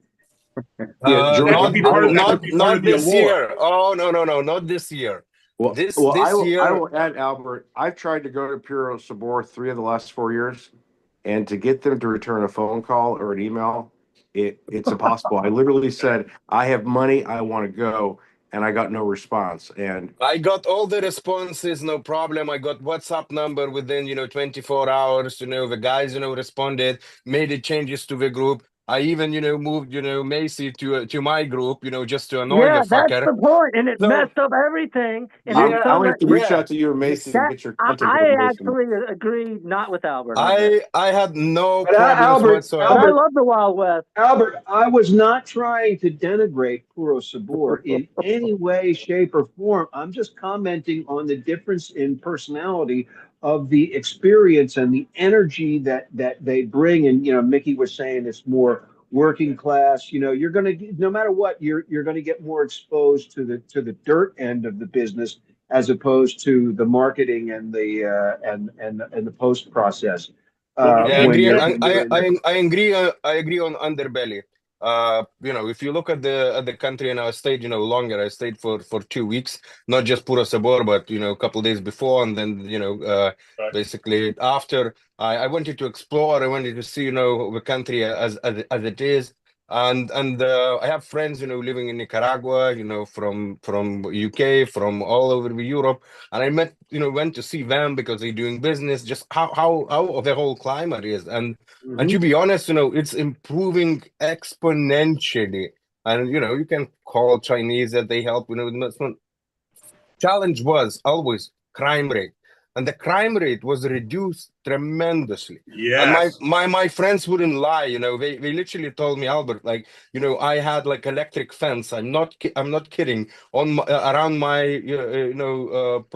Not this year. Oh no, not this year. Well, this year. I will add, Albert. I've tried to go to Puro Sabor 3 of the last 4 years, and to get them to return a phone call or an email, it's impossible. I literally said, "I have money. I want to go." And I got no response. And I got all the responses, no problem. I got WhatsApp number within 24 hours. The guys responded, made the changes to the group. I even, moved, Macy to my group, just to annoy the Yeah, that's fucker. the point, and it So messed up everything. And yeah, it's I'm gonna have to reach yeah. out to you and Macy and that get your I, contact I information. actually agree not with Albert on this, I had no But problems but I whatsoever. love the Wild West. Albert, I was not trying to denigrate Puro Sabor in any way, shape, or form. I'm just commenting on the difference in personality of the experience and the energy that they bring. And Mickey was saying it's more working class. You're gonna, no matter what, you're gonna get more exposed to the dirt end of the business as opposed to the marketing and the post process. Well, Yeah, I When agree. you're I when you're I in there. I, I agree. I agree on underbelly. If you look at the country and I stayed, longer. I stayed for 2 weeks, not just Pura Sabor, but a couple days before, and then right. basically after. I wanted to explore. I wanted to see, the country as it is. And I have friends, living in Nicaragua, from UK, from all over Europe, and I went to see them because they're doing business, just how the whole climate is. And to Mhm. be honest, it's improving exponentially. And you can call Chinese that they help, that's not challenge was always crime rate, and the crime rate was reduced tremendously. And my Yes. my my friends wouldn't lie. They literally told me, Albert, like, I had like electric fence. I'm not kidding, around my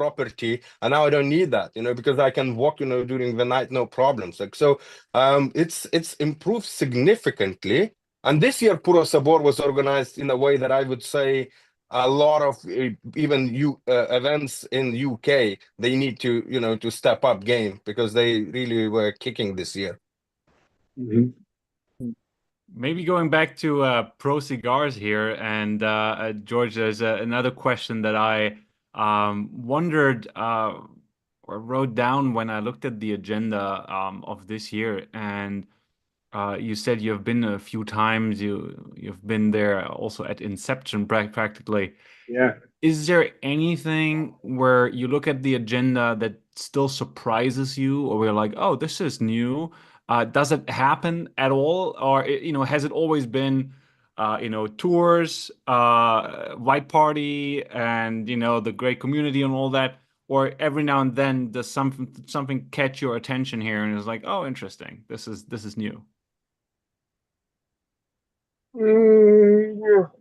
property, and now I don't need that, because I can walk, during the night, no problems. Like, so it's improved significantly. And this year Puro Sabor was organized in a way that I would say a lot of even events in UK, they need to step up game, because they really were kicking this year. Mhm. Maybe going back to Pro Cigars here, and George, there's another question that I wondered or wrote down when I looked at the agenda of this year. And you said you've been a few times. You've been there also at inception, practically. Yeah. Is there anything where you look at the agenda that still surprises you, or we're like, oh, this is new? Does it happen at all, or has it always been, tours, white party, and the great community and all that? Or every now and then does something catch your attention here, and it's like, oh, interesting. This is new.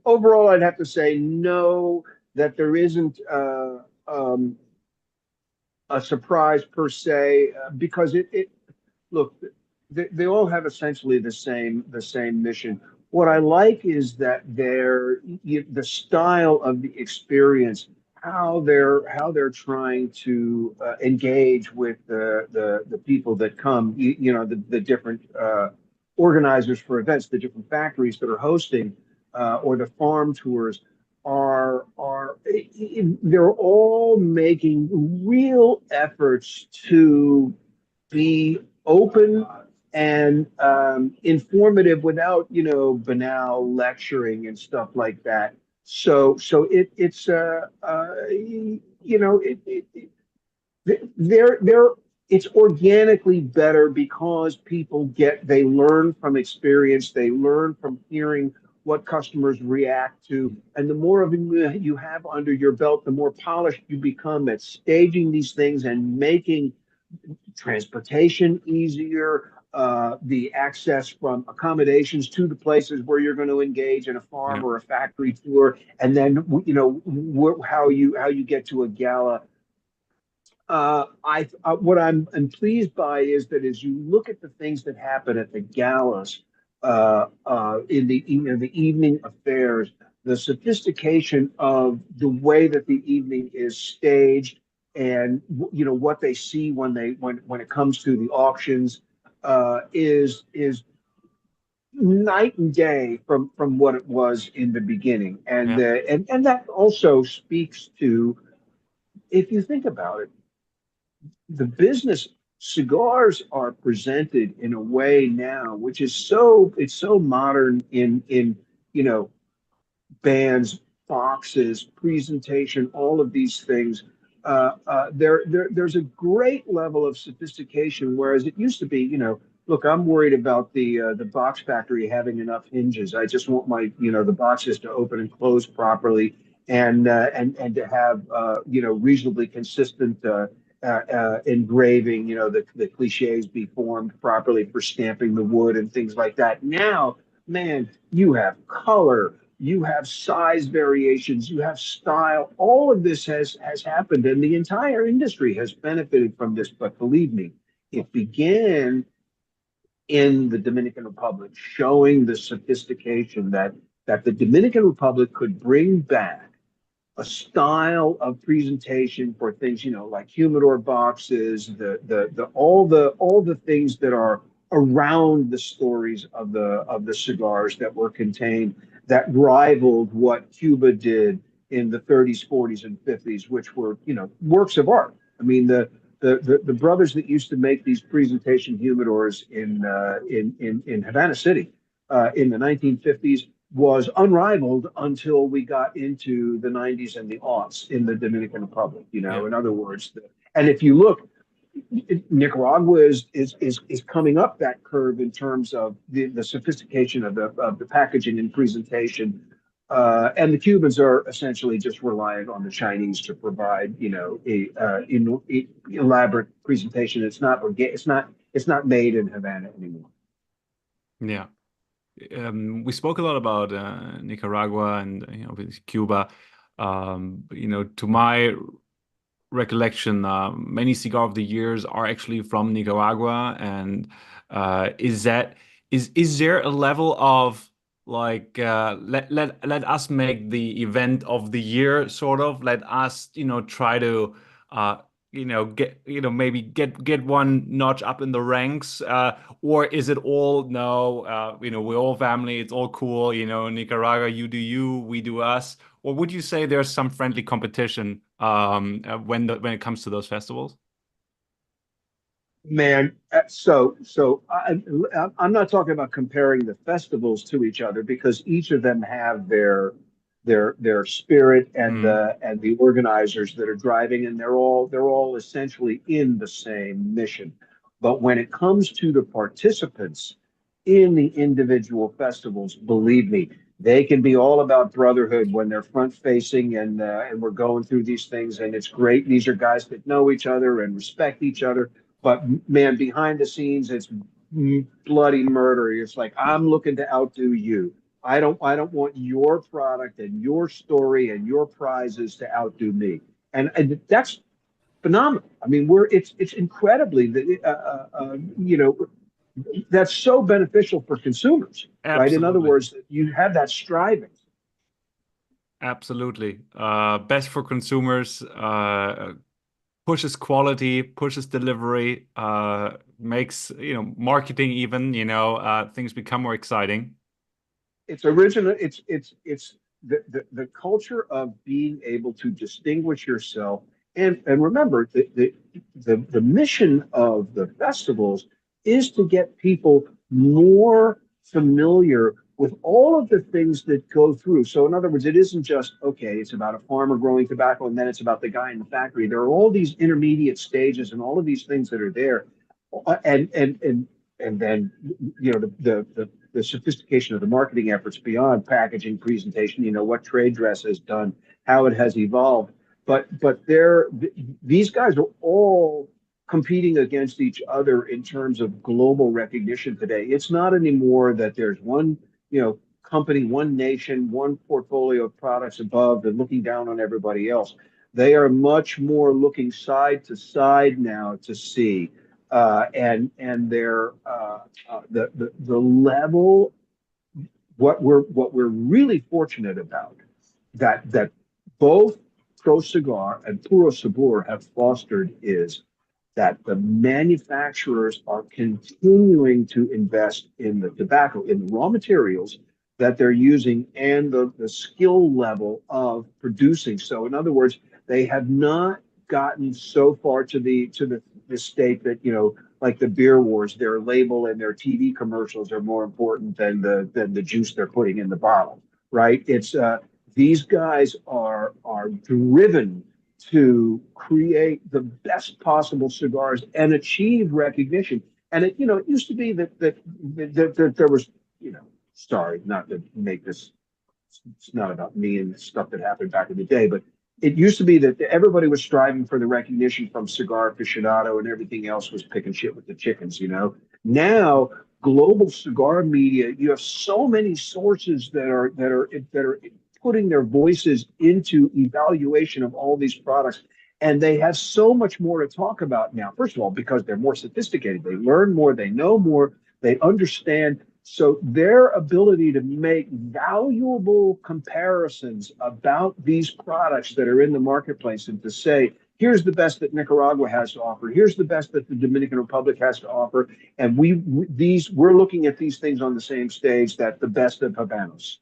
Overall, I'd have to say no, that there isn't a surprise per se, because it look, they all have essentially the same mission. What I like is that the style of the experience, how they're trying to engage with the people that come, the different organizers for events, the different factories that are hosting, or the farm tours are they're all making real efforts to be open and informative without banal lecturing and stuff like that. So it's they're it's organically better because they learn from experience, they learn from hearing what customers react to, and the more of them you have under your belt, the more polished you become at staging these things and making transportation easier, the access from accommodations to the places where you're going to engage in a farm Yeah. or a factory tour, and then how you get to a gala. What I'm pleased by is that as you look at the things that happen at the galas, in the evening affairs, the sophistication of the way that the evening is staged, and what they see when it comes to the auctions, is night and day from what it was in the beginning, and Yeah. and that also speaks to, if you think about it, the business cigars are presented in a way now which is so modern in you know bands, boxes, presentation, all of these things. There's a great level of sophistication, whereas it used to be, look, I'm worried about the box factory having enough hinges. I just want my, the boxes to open and close properly, and to have reasonably consistent engraving. The cliches be formed properly for stamping the wood and things like that. Now, man, you have color, you have size variations, you have style. All of this has happened, and the entire industry has benefited from this. But believe me, it began in the Dominican Republic, showing the sophistication that the Dominican Republic could bring back a style of presentation for things, like humidor boxes, all the things that are around the stories of the cigars that were contained, that rivaled what Cuba did in the 30s, 40s, and 50s, which were, works of art. I mean, the brothers that used to make these presentation humidors in Havana City in the 1950s was unrivaled until we got into the 90s and the aughts in the Dominican Republic. Yeah. In other words, and if you look, Nicaragua is coming up that curve in terms of the sophistication of the packaging and presentation. And the Cubans are essentially just reliant on the Chinese to provide, a elaborate presentation. It's not made in Havana anymore. Yeah. We spoke a lot about Nicaragua and with Cuba. To my recollection, many cigar of the years are actually from Nicaragua. And is there a level of like let us make the event of the year, sort of? Let us try to maybe get one notch up in the ranks, or is it all no? We're all family. It's all cool. Nicaragua, you do you, we do us. Or would you say there's some friendly competition when it comes to those festivals? Man, I'm not talking about comparing the festivals to each other, because each of them have their spirit and the organizers that are driving, and they're all essentially in the same mission. But when it comes to the participants in the individual festivals, believe me, they can be all about brotherhood when they're front facing, and we're going through these things, and it's great. These are guys that know each other and respect each other. But man, behind the scenes, it's bloody murder. It's like, I'm looking to outdo you. I don't want your product and your story and your prizes to outdo me. And that's phenomenal. I mean, it's incredibly that's so beneficial for consumers, right? In other Absolutely. words, you have that striving. Absolutely. Best for consumers, pushes quality, pushes delivery, makes, marketing even, things become more exciting. It's original. It's the culture of being able to distinguish yourself. And remember, the mission of the festivals is to get people more familiar with all of the things that go through. So in other words, it isn't just, okay, it's about a farmer growing tobacco and then it's about the guy in the factory. There are all these intermediate stages and all of these things that are there. And then, the sophistication of the marketing efforts beyond packaging, presentation, what trade dress has done, how it has evolved. But these guys are all competing against each other in terms of global recognition today. It's not anymore that there's one, company, one nation, one portfolio of products above and looking down on everybody else. They are much more looking side to side now to see, and their the level. What we're really fortunate about, that both ProCigar and Puro Sabor have fostered, is that the manufacturers are continuing to invest in the tobacco, in the raw materials that they're using, and the skill level of producing. So in other words, they have not gotten so far to the state that, like the beer wars, their label and their TV commercials are more important than the juice they're putting in the bottle, right? It's these guys are driven to create the best possible cigars and achieve recognition. And it, it used to be that there was, sorry, not to make this, it's not about me and stuff that happened back in the day, but it used to be that everybody was striving for the recognition from Cigar Aficionado, and everything else was picking shit with the chickens. Now, global cigar media, you have so many sources that are putting their voices into evaluation of all these products, and they have so much more to talk about now. First of all, because they're more sophisticated, they learn more, they know more, they understand. So their ability to make valuable comparisons about these products that are in the marketplace, and to say, here's the best that Nicaragua has to offer, here's the best that the Dominican Republic has to offer, and we're looking at these things on the same stage, that the best of Habanos.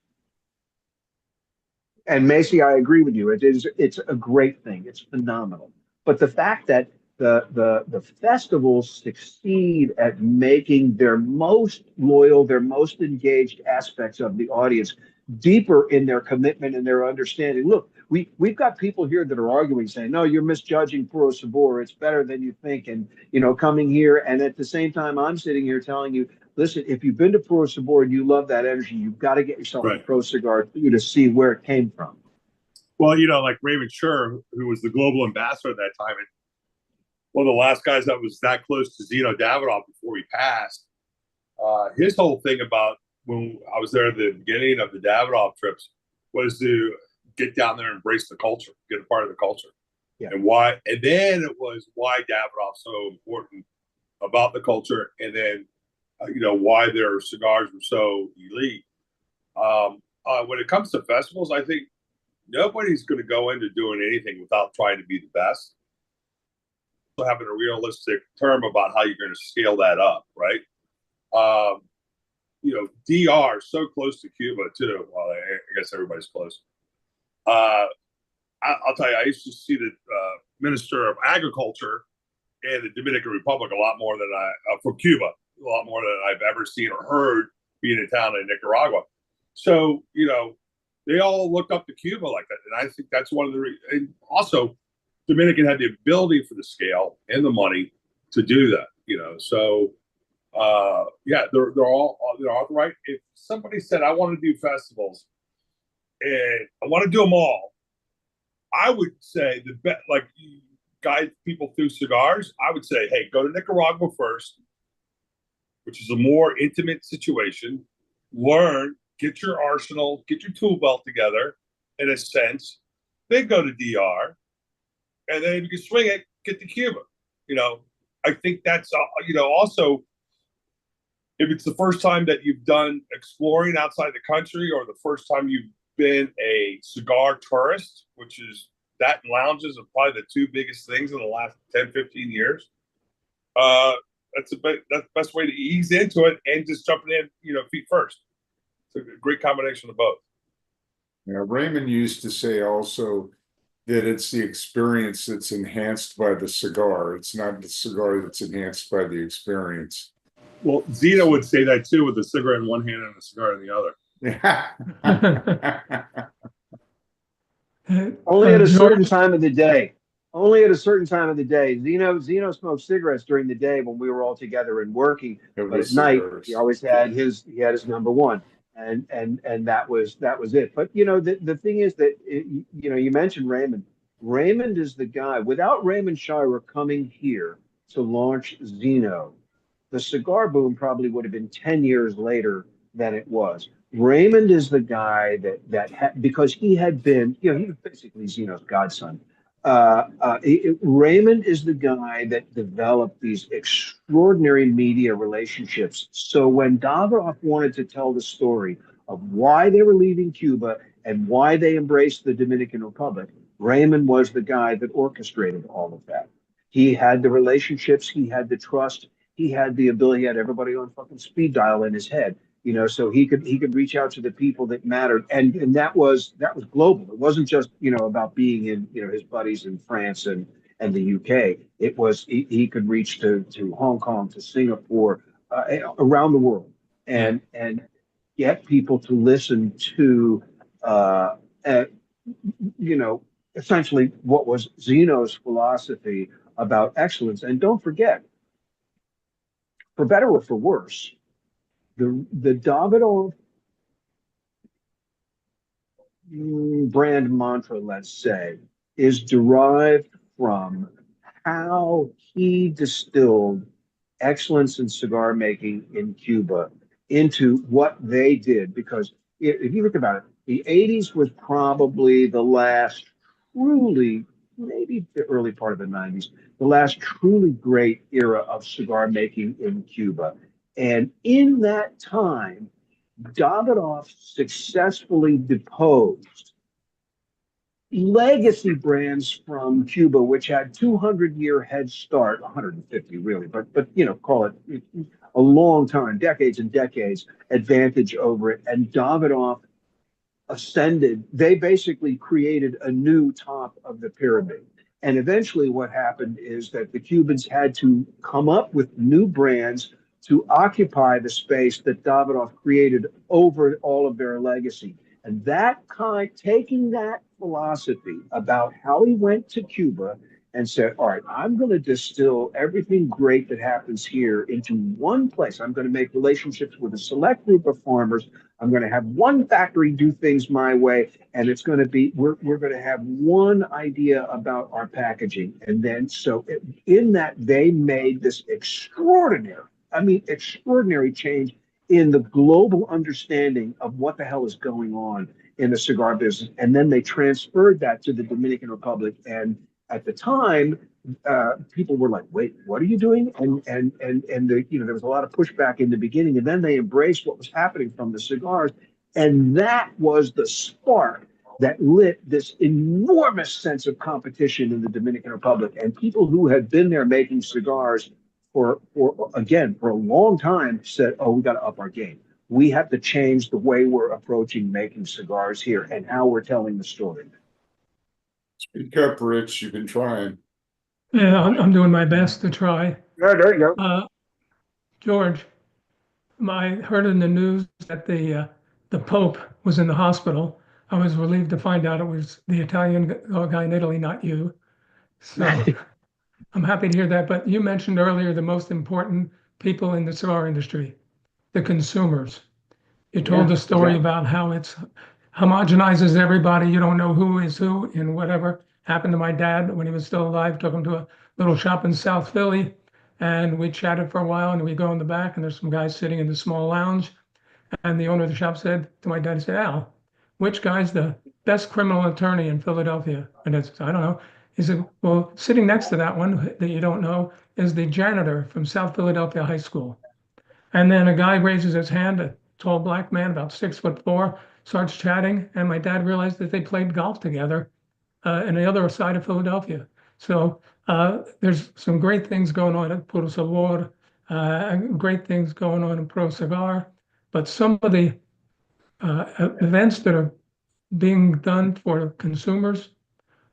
And Macy, I agree with you. It's a great thing. It's phenomenal. But the fact that the festivals succeed at making their most loyal, their most engaged aspects of the audience deeper in their commitment and their understanding. Look, we've got people here that are arguing, saying, no, you're misjudging Puro Sabor. It's better than you think. And, coming here. And at the same time, I'm sitting here telling you, listen, if you've been to Puro Sabor and you love that energy, you've got to get yourself a Pro Cigar to see where it came from. Well, like Raymond Scher, who was the global ambassador at that time, and one of the last guys that was that close to Zino Davidoff before he passed, his whole thing about when I was there at the beginning of the Davidoff trips was to get down there and embrace the culture, get a part of the culture. Yeah. And then it was why Davidoff's so important about the culture, and then why their cigars were so elite. When it comes to festivals, I think nobody's going to go into doing anything without trying to be the best. So having a realistic term about how you're going to scale that up, right? DR so close to Cuba too. Well, I guess everybody's close. I'll tell you, I used to see the Minister of Agriculture in the Dominican Republic a lot more than from Cuba, a lot more than I've ever seen or heard being in town in Nicaragua. So, they all looked up to Cuba like that. And I think that's one of the reasons. And also, Dominican had the ability for the scale and the money to do that, So, they're all right. If somebody said, I want to do festivals and I want to do them all, I would say guide people through cigars. I would say, hey, go to Nicaragua first, which is a more intimate situation. Learn, get your arsenal, get your tool belt together, in a sense. Then go to DR, and then if you can swing it, get to Cuba. I think that's also, if it's the first time that you've done exploring outside the country, or the first time you've been a cigar tourist, which is that and lounges are probably the two biggest things in the last 10, 15 years. That's the best way to ease into it and just jumping in, feet first. It's a great combination of both. Yeah, Raymond used to say also that it's the experience that's enhanced by the cigar. It's not the cigar that's enhanced by the experience. Well, Zeno would say that too, with a cigarette in one hand and a cigar in the other. Only at a certain time of the day. Only at a certain time of the day. Zeno smoked cigarettes during the day when we were all together and working, but at night he always had his number one, and that was it. But the thing is that you mentioned Raymond. Raymond is the guy. Without Raymond Shira coming here to launch Zeno, the cigar boom probably would have been 10 years later than it was. Raymond is the guy because he had been, he was basically Zeno's godson. Raymond is the guy that developed these extraordinary media relationships. So when Davidoff wanted to tell the story of why they were leaving Cuba and why they embraced the Dominican Republic, Raymond was the guy that orchestrated all of that. He had the relationships, he had the trust, he had the ability, he had everybody on fucking speed dial in his head. So he could reach out to the people that mattered, and that was global. It wasn't just about being in his buddies in France and the UK. It was he could reach to Hong Kong, to Singapore, around the world, and get people to listen to essentially what was Zeno's philosophy about excellence. And don't forget, for better or for worse, the Davidoff brand mantra, let's say, is derived from how he distilled excellence in cigar making in Cuba into what they did. Because if you think about it, the 80s was probably the last truly, maybe the early part of the 90s, the last truly great era of cigar making in Cuba. And in that time, Davidoff successfully deposed legacy brands from Cuba, which had 200-year head start, 150 really, but call it a long time, decades and decades advantage over it. And Davidoff ascended. They basically created a new top of the pyramid. And eventually, what happened is that the Cubans had to come up with new brands to occupy the space that Davidoff created over all of their legacy. And taking that philosophy about how he went to Cuba and said, all right, I'm going to distill everything great that happens here into one place. I'm going to make relationships with a select group of farmers. I'm going to have one factory do things my way. And it's going to be, we're going to have one idea about our packaging. And then, in that, they made this extraordinary change in the global understanding of what the hell is going on in the cigar business. And then they transferred that to the Dominican Republic. And at the time, people were like, wait, what are you doing? And there was a lot of pushback in the beginning. And then they embraced what was happening from the cigars. And that was the spark that lit this enormous sense of competition in the Dominican Republic. And people who had been there making cigars for a long time said, oh, we got to up our game. We have to change the way we're approaching making cigars here and how we're telling the story. Speak up, Rich. You've been trying. Yeah, I'm doing my best to try. Yeah, there you go. George, I heard in the news that the Pope was in the hospital. I was relieved to find out it was the Italian guy in Italy, not you. So I'm happy to hear that. But you mentioned earlier the most important people in the cigar industry, the consumers. You told the story about how it's homogenizes everybody. You don't know who is who in whatever. Happened to my dad when he was still alive. Took him to a little shop in South Philly, and we chatted for a while. And we go in the back, and there's some guys sitting in the small lounge. And the owner of the shop said to my dad, he said, Al, which guy's the best criminal attorney in Philadelphia? And I said, I don't know. He said, well, sitting next to that one that you don't know is the janitor from South Philadelphia High School. And then a guy raises his hand, a tall black man, about 6'4", starts chatting. And my dad realized that they played golf together on the other side of Philadelphia. So there's some great things going on at ProCigar, great things going on in ProCigar. But some of the events that are being done for consumers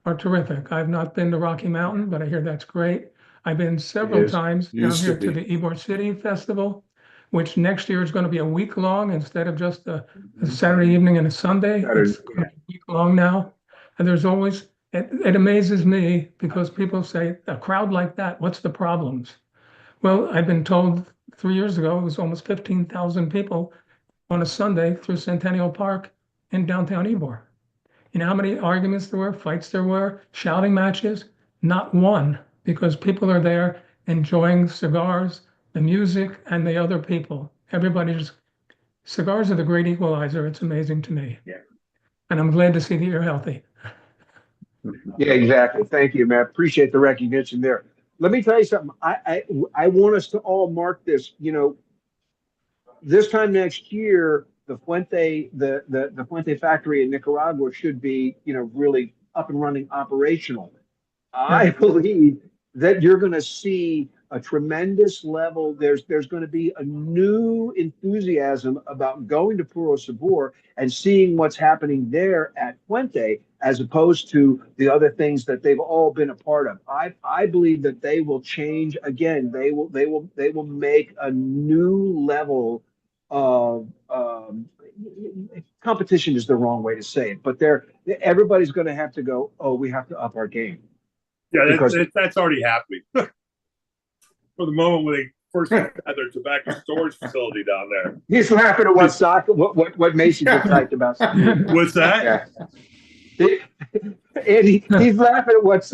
are terrific. I've not been to Rocky Mountain, but I hear that's great. I've been several times down here to the Ybor City Festival, which next year is going to be a week long instead of just a Saturday evening and a Sunday. It's going to be a week long now. And there's always, it amazes me because people say, a crowd like that, what's the problems? Well, I've been told 3 years ago, it was almost 15,000 people on a Sunday through Centennial Park in downtown Ybor. You know how many arguments there were, fights there were, shouting matches? Not one, because people are there enjoying cigars, the music, and the other people. Cigars are the great equalizer. It's amazing to me. Yeah. And I'm glad to see that you're healthy. Yeah, exactly. Thank you, man. Appreciate the recognition there. Let me tell you something. I want us to all mark this. This time next year, the Fuente factory in Nicaragua should be, really up and running, operational. I believe that you're going to see a tremendous level. There's going to be a new enthusiasm about going to Puro Sabor and seeing what's happening there at Fuente, as opposed to the other things that they've all been a part of. I believe that they will change again. They will make a new level of competition is the wrong way to say it, but everybody's going to have to go, oh, we have to up our game. Yeah, that's already happening. For the moment when they first at their tobacco storage facility down there. He's laughing at what Mason just typed about. What's that? Yeah. Andy, he's laughing at what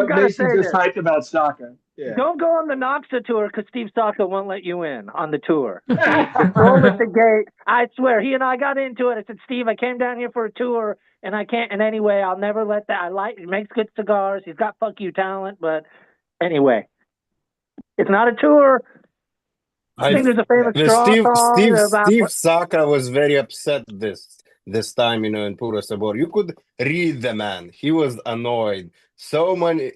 Mason just typed about Saka. Yeah. Don't go on the Noxa tour because Steve Saka won't let you in on the tour. He's control at the gate. I swear, he and I got into it. I said, Steve, I came down here for a tour, and I can't. And anyway, I'll never let that. He makes good cigars. He's got fuck you talent, but anyway, it's not a tour. I think there's a famous song Steve Saka was very upset this time, in Puro Sabor. You could read the man. He was annoyed. So many,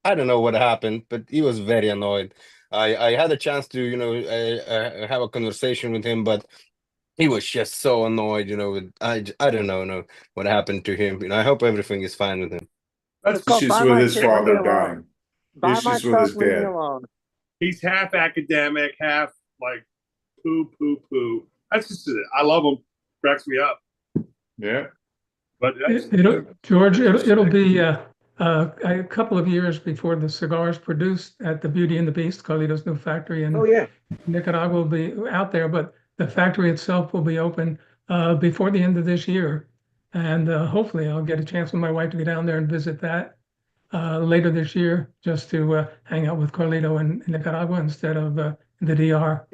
I don't know what happened, but he was very annoyed. I had a chance to, have a conversation with him, but he was just so annoyed, I don't know what happened to him. I hope everything is fine with him. That's issues with his father dying. Issues with his dad. He's half academic, half like poo. That's just it. I love him. Cracks me up. Yeah. But George, it'll be a couple of years before the cigars produced at the Beauty and the Beast, Carlito's new factory in Nicaragua, will be out there, but the factory itself will be open before the end of this year. And hopefully I'll get a chance with my wife to go down there and visit that later this year, just to hang out with Carlito in Nicaragua instead of the DR.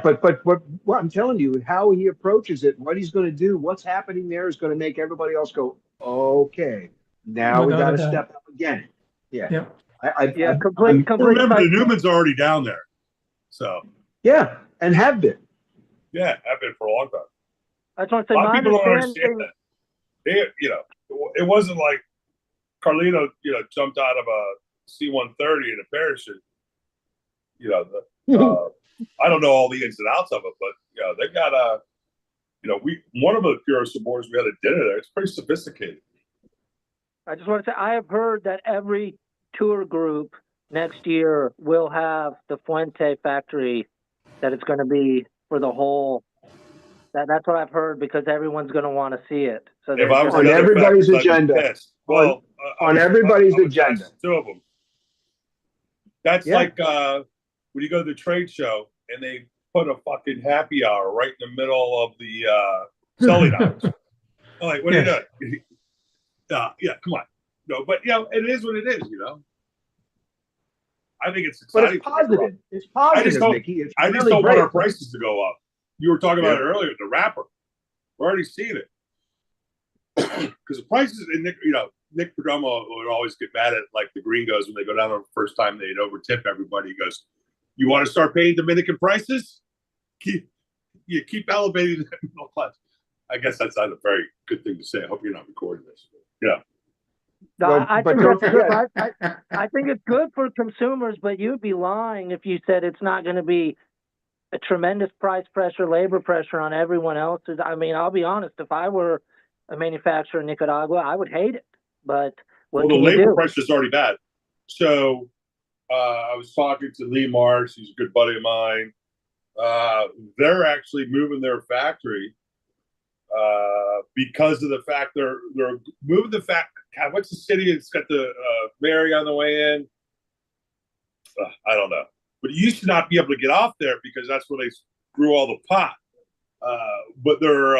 But what I'm telling you, how he approaches it, what he's going to do, what's happening there is going to make everybody else go, okay, now we got to step up again. Yeah. Remember, the Newmans are already down there. So. Yeah, and have been. Yeah, have been for a long time. That's what I'm A saying. lot of people don't understand that. It wasn't like Carlito, jumped out of a C-130 in a parachute. I don't know all the ins and outs of it, but they got one of the Puro Sabors we had a dinner there. It's pretty sophisticated. I just want to say I have heard that every tour group next year will have the Fuente factory, that it's going to be for the whole. That's what I've heard, because everyone's going to want to see it. So on everybody's agenda. Well, on everybody's agenda. Two of them. That's like when you go to the trade show and they put a fucking happy hour right in the middle of the selling hours. I'm like, what are you doing? Yeah, come on. No, but it is what it is, I think it's exciting. But it's positive. It's positive, Mickey. I just don't want our prices to go up. You were talking about it earlier, the wrapper. We're already seeing it. Because the prices, and Nick Perdomo would always get mad at like the gringos when they go down there the first time, they'd overtip everybody. He goes, you want to start paying Dominican prices? Keep elevating the middle class. I guess that's not a very good thing to say. I hope you're not recording this. Yeah. No, I think that's good. I think it's good for consumers, but you'd be lying if you said it's not going to be a tremendous price pressure, labor pressure on everyone else. I mean, I'll be honest, if I were a manufacturer in Nicaragua, I would hate it. But the labor pressure is already bad. So I was talking to Lee Marsh, he's a good buddy of mine. They're actually moving their factory because of the fact they're moving the God, what's the city that's got the Mary on the way in? I don't know. But you used to not be able to get off there because that's where they grew all the pot. But they're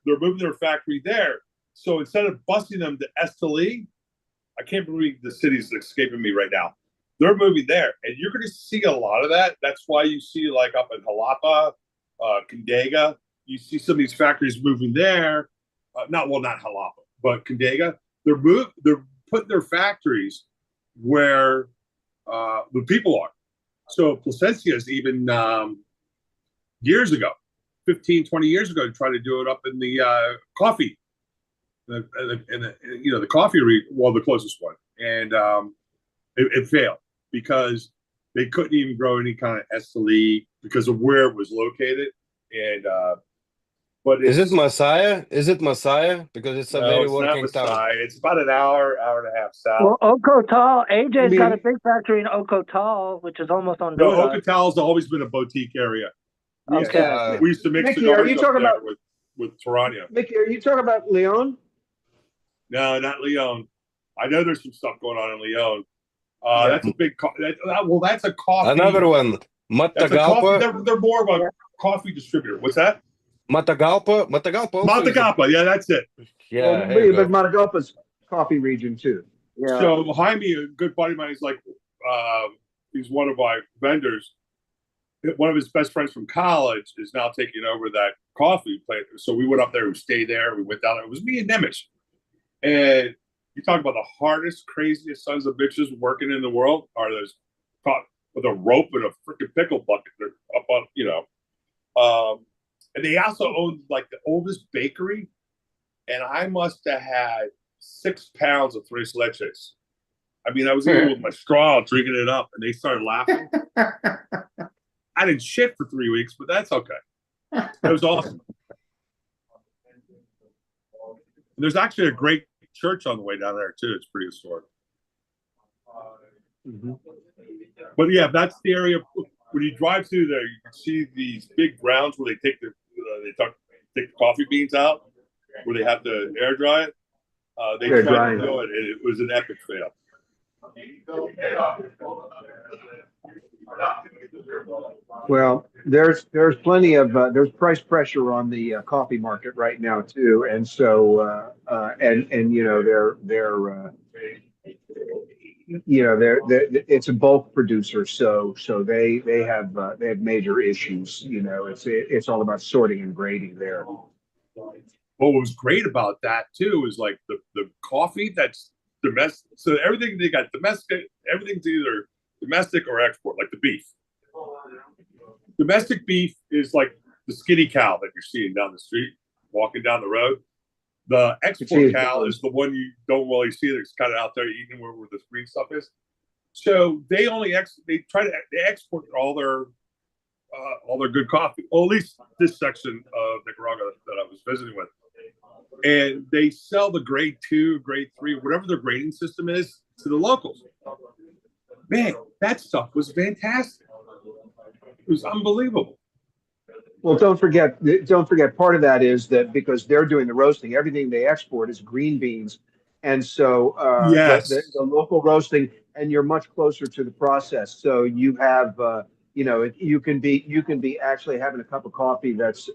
moving their factory there. So instead of busing them to Esteli, I can't believe the city's escaping me right now. They're moving there, and you're going to see a lot of that. That's why you see like up in Jalapa, Condega, you see some of these factories moving there. Not Jalapa, but Condega. They're putting their factories where the people are. So Plasencia's even years ago, 15, 20 years ago, tried to do it up in the coffee, the coffee the closest one, and it failed because they couldn't even grow any kind of Esteli because of where it was located. And but is it Messiah? Is it Messiah? Because it's a very working town. It's about an hour and a half south. Well, Ocotal, AJ's got a big factory in Ocotal, which is almost on. No, Ocotal's always been a boutique area. Okay. We used to mix cigars. Are you talking about with Tarania? Mickey, are you talking about Leon? No, not Leon. I know there's some stuff going on in Leon. That's a big. Well, that's a coffee. Another one, That's a coffee. Matagalpa. They're more of a coffee distributor. What's that? Matagalpa. Matagalpa. Yeah, that's it. Yeah, but Matagalpa's coffee region too. Yeah. So behind me, a good buddy of mine is like, he's one of my vendors. One of his best friends from college is now taking over that coffee plant. So we went up there, we stayed there, we went down there. It was me and Nemish. And you talk about the hardest, craziest sons of bitches working in the world are those caught with a rope and a freaking pickle bucket. They're up on, and they also owned like the oldest bakery. And I must have had 6 pounds of tres leches. I mean, I was eating with my straw, drinking it up, and they started laughing. I didn't shit for 3 weeks, but that's okay. It was awesome. And there's actually a great church on the way down there too. It's pretty historic. But yeah, that's the area. When you drive through there, you can see these big grounds where they take the coffee beans out, where they have to air dry it. They tried to do it, and it was an epic fail. Well, there's plenty of there's price pressure on the coffee market right now too, and so they're it's a bulk producer, so they have major issues. It's all about sorting and grading there. What was great about that too is like the coffee that's domestic. So everything they got domestic, everything's either domestic or export, like the beef. Domestic beef is like the skinny cow that you're seeing down the street, walking down the road. The export cow is the one you don't really see that's kind of out there eating where the green stuff is. So they export all their good coffee. Well, at least this section of Nicaragua that I was visiting with. And they sell the grade 2, grade 3, whatever their grading system is, to the locals. Man, that stuff was fantastic. It was unbelievable. Well, don't forget, part of that is that because they're doing the roasting, everything they export is green beans. And so yes, the local roasting, and you're much closer to the process. So you have, you can be actually having a cup of coffee that's,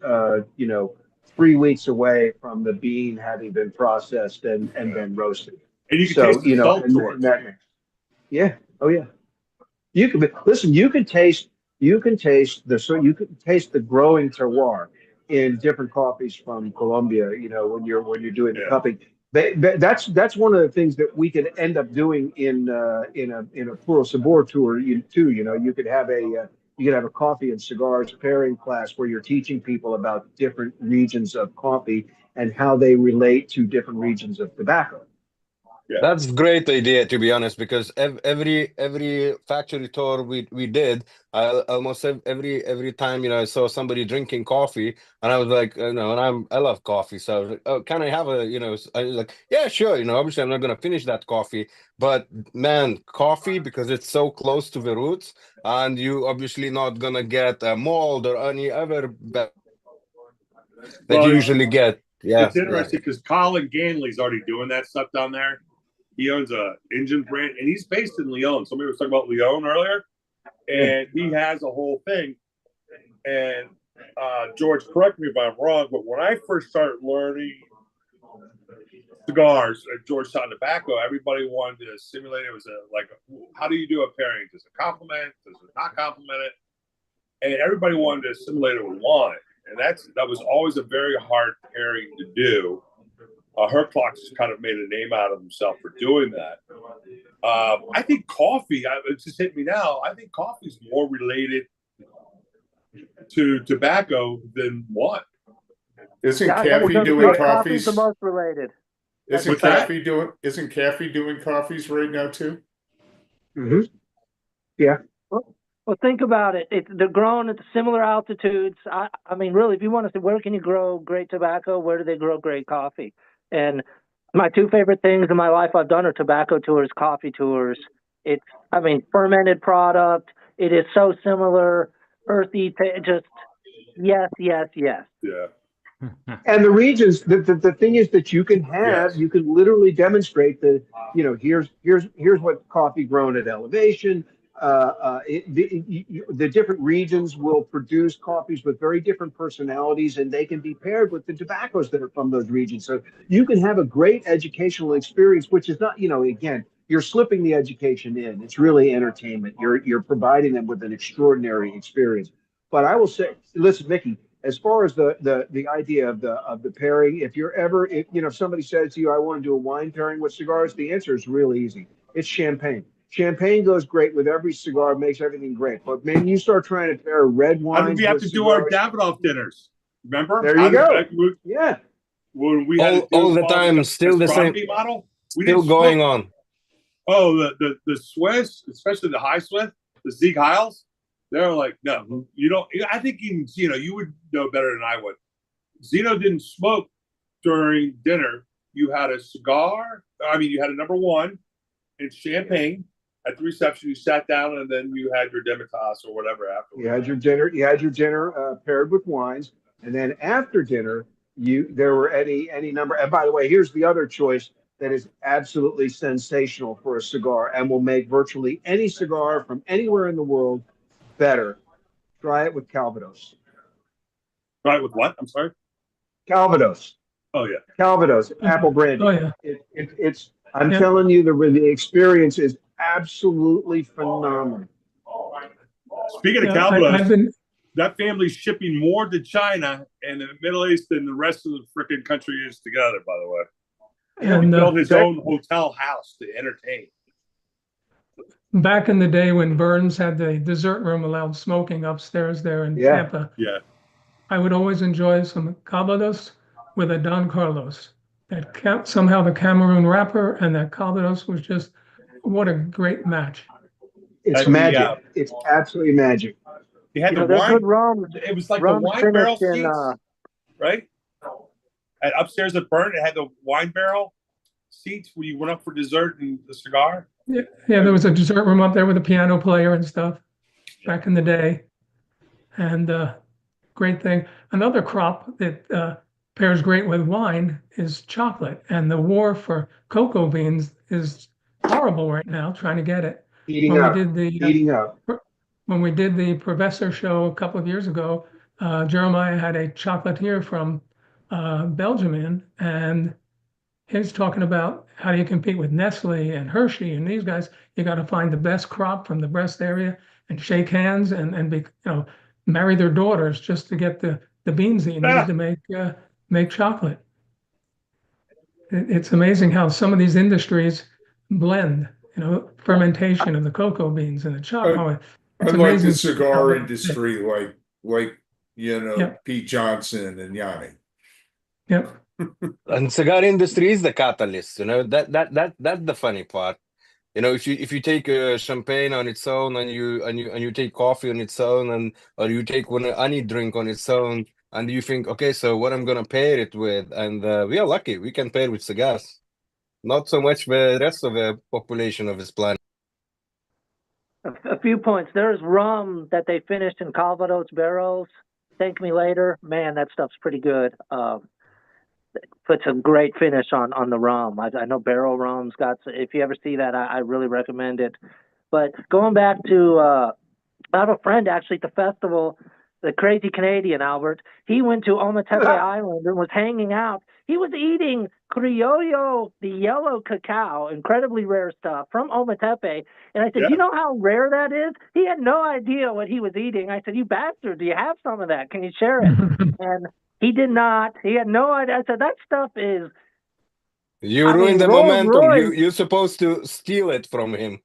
3 weeks away from the bean having been processed and then roasted. And you can taste the salt yeah. Oh yeah. You can listen. You can taste the growing terroir in different coffees from Colombia. When you're doing the cupping. That's one of the things that we could end up doing in a Puro Sabor tour too. You could have a coffee and cigars pairing class where you're teaching people about different regions of coffee and how they relate to different regions of tobacco. Yeah. That's a great idea, to be honest, because every factory tour we did, almost every time I saw somebody drinking coffee, and I was like, and I love coffee, so I was like, oh, can I have I was like, yeah, sure, obviously I'm not gonna finish that coffee, but man, coffee, because it's so close to the roots, and you obviously not gonna get a mold or any other that you usually get. Yeah, it's interesting because Colin Ganley's already doing that stuff down there. He owns a engine brand, and he's based in Leon. Somebody was talking about Leon earlier, and he has a whole thing. And George, correct me if I'm wrong, but when I first started learning cigars at Georgetown Tobacco, everybody wanted to simulate it. Was how do you do a pairing? Does it complement? Does it not complement it? And everybody wanted to simulate it with wine, and that was always a very hard pairing to do. Herclock just kind of made a name out of himself for doing that. I think coffee, it's just hit me now, I think coffee is more related to tobacco than wine. Isn't Caffey doing coffees? The most related. Isn't Caffey doing coffees right now too? Mm-hmm. Yeah. Well, think about it. They're grown at similar altitudes. I mean, really, if you want to say, where can you grow great tobacco? Where do they grow great coffee? And my 2 favorite things in my life I've done are tobacco tours, coffee tours. Fermented product. It is so similar, earthy, just yes. Yeah. And the regions, the thing is that you can Yes. you can literally demonstrate that, here's what coffee grown at elevation. The different regions will produce coffees with very different personalities, and they can be paired with the tobaccos that are from those regions. So you can have a great educational experience, which is not, again, you're slipping the education in. It's really entertainment. You're providing them with an extraordinary experience. But I will say, listen, Mickey, as far as the idea of the pairing, if you're ever, if somebody says to you, I want to do a wine pairing with cigars, the answer is really easy. It's champagne. Champagne goes great with every cigar, makes everything great. But man, you start trying to pair red How did wines we have with to do our cigars. Davidoff dinners? Remember? There you go. Yeah. When we had to all the follow time, still the same, gastronomy model, we still didn't going smoke. on. Oh, the Swiss, especially the high Swiss, the Sieg Heils, they're like, no, you don't. I think even Zeno, you would know better than I would. Zeno didn't smoke during dinner. You had a cigar. I mean, you had a number one and champagne at the reception. You sat down and then you had your demitasse or whatever afterwards. You had your dinner. You had your dinner paired with wines, and then after dinner, there were any number. And by the way, here's the other choice that is absolutely sensational for a cigar and will make virtually any cigar from anywhere in the world better. Try it with Calvados. Try it with what? I'm sorry. Calvados. Oh yeah. Calvados, apple brandy. Oh yeah. It's. I'm telling you, the experience is absolutely phenomenal. Speaking of Calvados, that family's shipping more to China and the Middle East than the rest of the freaking country is together, by the way. And he built his own hotel house to entertain. Back in the day when Burns had the dessert room allowed smoking upstairs there in Tampa, I would always enjoy some Calvados with a Don Carlos. Somehow the Cameroon wrapper and that Calvados was just, what a great match. It's magic. It's absolutely magic. He had the wine. Good rum. It was like the wine barrel seats, right? And upstairs at Burn, it had the wine barrel seats where you went up for dessert and the cigar. Yeah, there was a dessert room up there with a piano player and stuff back in the day. And great thing. Another crop that pairs great with wine is chocolate. And the war for cocoa beans is horrible right now, trying to get it. Heating up. When we did the Professor show a couple of years ago, Jeremiah had a chocolatier from Belgium in, and he's talking about how do you compete with Nestle and Hershey and these guys. You got to find the best crop from the best area and shake hands and be, marry their daughters just to get the beans that you need to make chocolate. It's amazing how some of these industries blend, fermentation of the cocoa beans and the chocolate. Unlike the cigar industry, like Pete Johnson and Yanni. Yep. And cigar industry is the catalyst. That's the funny part. If you take champagne on its own and you take coffee on its own or you take any drink on its own and you think, okay, so what I'm gonna pair it with, and we are lucky we can pair with cigars, not so much the rest of the population of this planet. A few points. There's rum that they finished in Calvados barrels. Thank me later. Man, that stuff's pretty good. Puts a great finish on the rum. I know barrel rum's got. If you ever see that, I really recommend it. But going back to, I have a friend actually at the festival, the crazy Canadian Albert. He went to Ometepe Island and was hanging out. He was eating criollo, the yellow cacao, incredibly rare stuff from Ometepe. And I said, you know how rare that is? He had no idea what he was eating. I said, you bastard, do you have some of that? Can you share it? And he did not. He had no idea. I said, that stuff is... You ruined the momentum. You're supposed to steal it from him.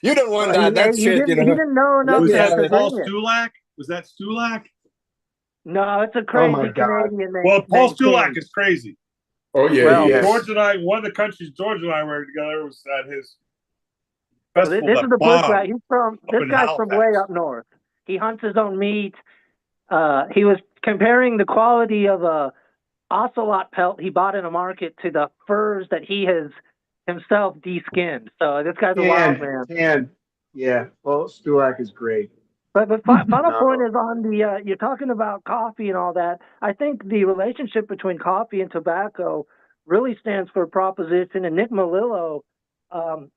You don't want that. That's shit, He didn't know enough. Was that Paul Stulak? Was that Stulak? No, it's a crazy Canadian name. Well, Paul Stulak is crazy. Oh, yeah. Well, George and I, one of the countries George and I were together was at his festival. This is the bush guy. This guy's from way up north. He hunts his own meat. He was comparing the quality of a ocelot pelt he bought in a market to the furs that he has himself de-skinned. So this guy's a wild man. Yeah. Well, Stulak is great. But final point is on the you're talking about coffee and all that. I think the relationship between coffee and tobacco really stands for a proposition. And Nick Melillo, on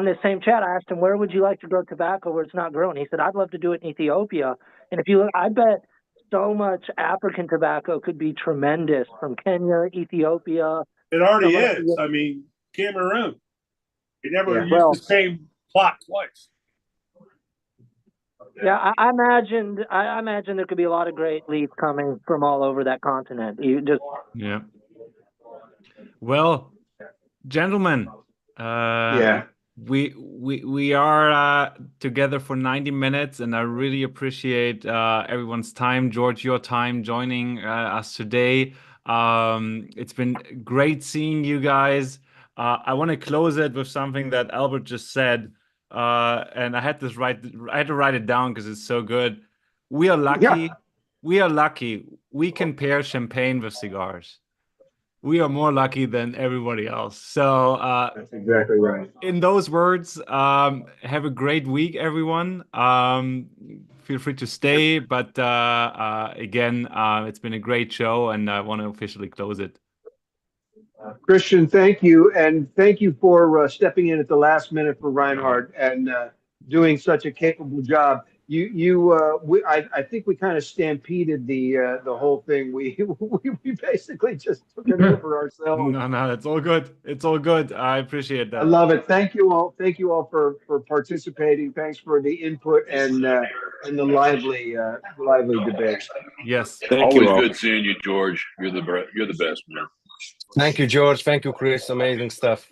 this same chat, I asked him, where would you like to grow tobacco where it's not grown? He said, I'd love to do it in Ethiopia. And if you look, I bet so much African tobacco could be tremendous from Kenya, Ethiopia. It already is. I mean, Cameroon. He never used the same plot twice. Yeah, I imagine there could be a lot of great leads coming from all over that continent. Yeah. Well, gentlemen, we are together for 90 minutes, and I really appreciate everyone's time. George, your time joining us today. It's been great seeing you guys. I want to close it with something that Albert just said. And I had to write it down because it's so good. We are lucky. Yeah. We are lucky. We can pair champagne with cigars. We are more lucky than everybody else. So that's exactly right. In those words, have a great week, everyone. Feel free to stay, but again, it's been a great show, and I want to officially close it. Christian, thank you, and thank you for stepping in at the last minute for Reinhard and doing such a capable job. I think we kind of stampeded the whole thing. We basically just took it over ourselves. No, it's all good. It's all good. I appreciate that. I love it. Thank you all. Thank you all for participating. Thanks for the input and the lively debate. Yes, always good seeing you, George. You're the best, man. Thank you, George. Thank you, Chris. Amazing stuff.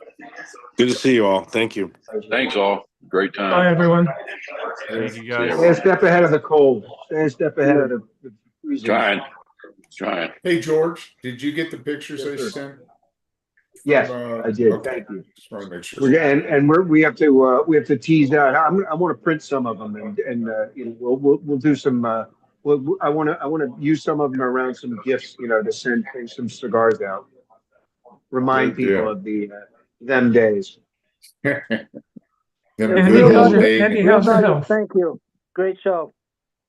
Good to see you all. Thank you. Thanks, all. Great time. Bye, everyone. Thank you, guys. Stay a step ahead of the cold. Stay a step ahead of the freezing. Trying. Hey, George, did you get the pictures I sent? Yes, I did. Okay. Thank you. Just want to make sure. And we have to tease out. I want to print some of them, and we'll do some. I want to use some of them around some gifts, to send some cigars out. Remind people of them days. Happy health. Thank you. Great show.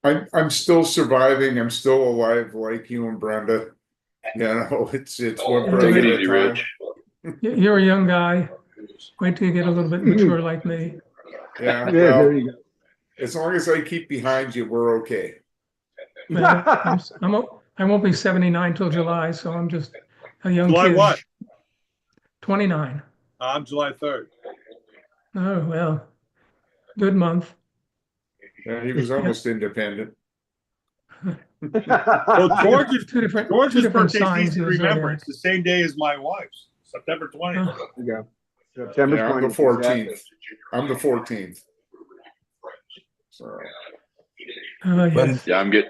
I'm still surviving. I'm still alive, like you and Brenda. It's one breath Take it at easy, a time. Rich. You're a young guy. Wait till you get a little bit mature like me. Yeah, there you go. As long as I keep behind you, we're okay. Well, I won't be 79 till July, so I'm just a young July kid. what? 29. I'm July 3rd. Oh, well, good month. Yeah, he was almost independent. Well, George's birthday is signs easy to remember. It's the same day as my wife's, September 20th. Yeah. September 20th. I'm the 14th. Exactly. I'm the 14th. So. Yes. Yeah, I'm getting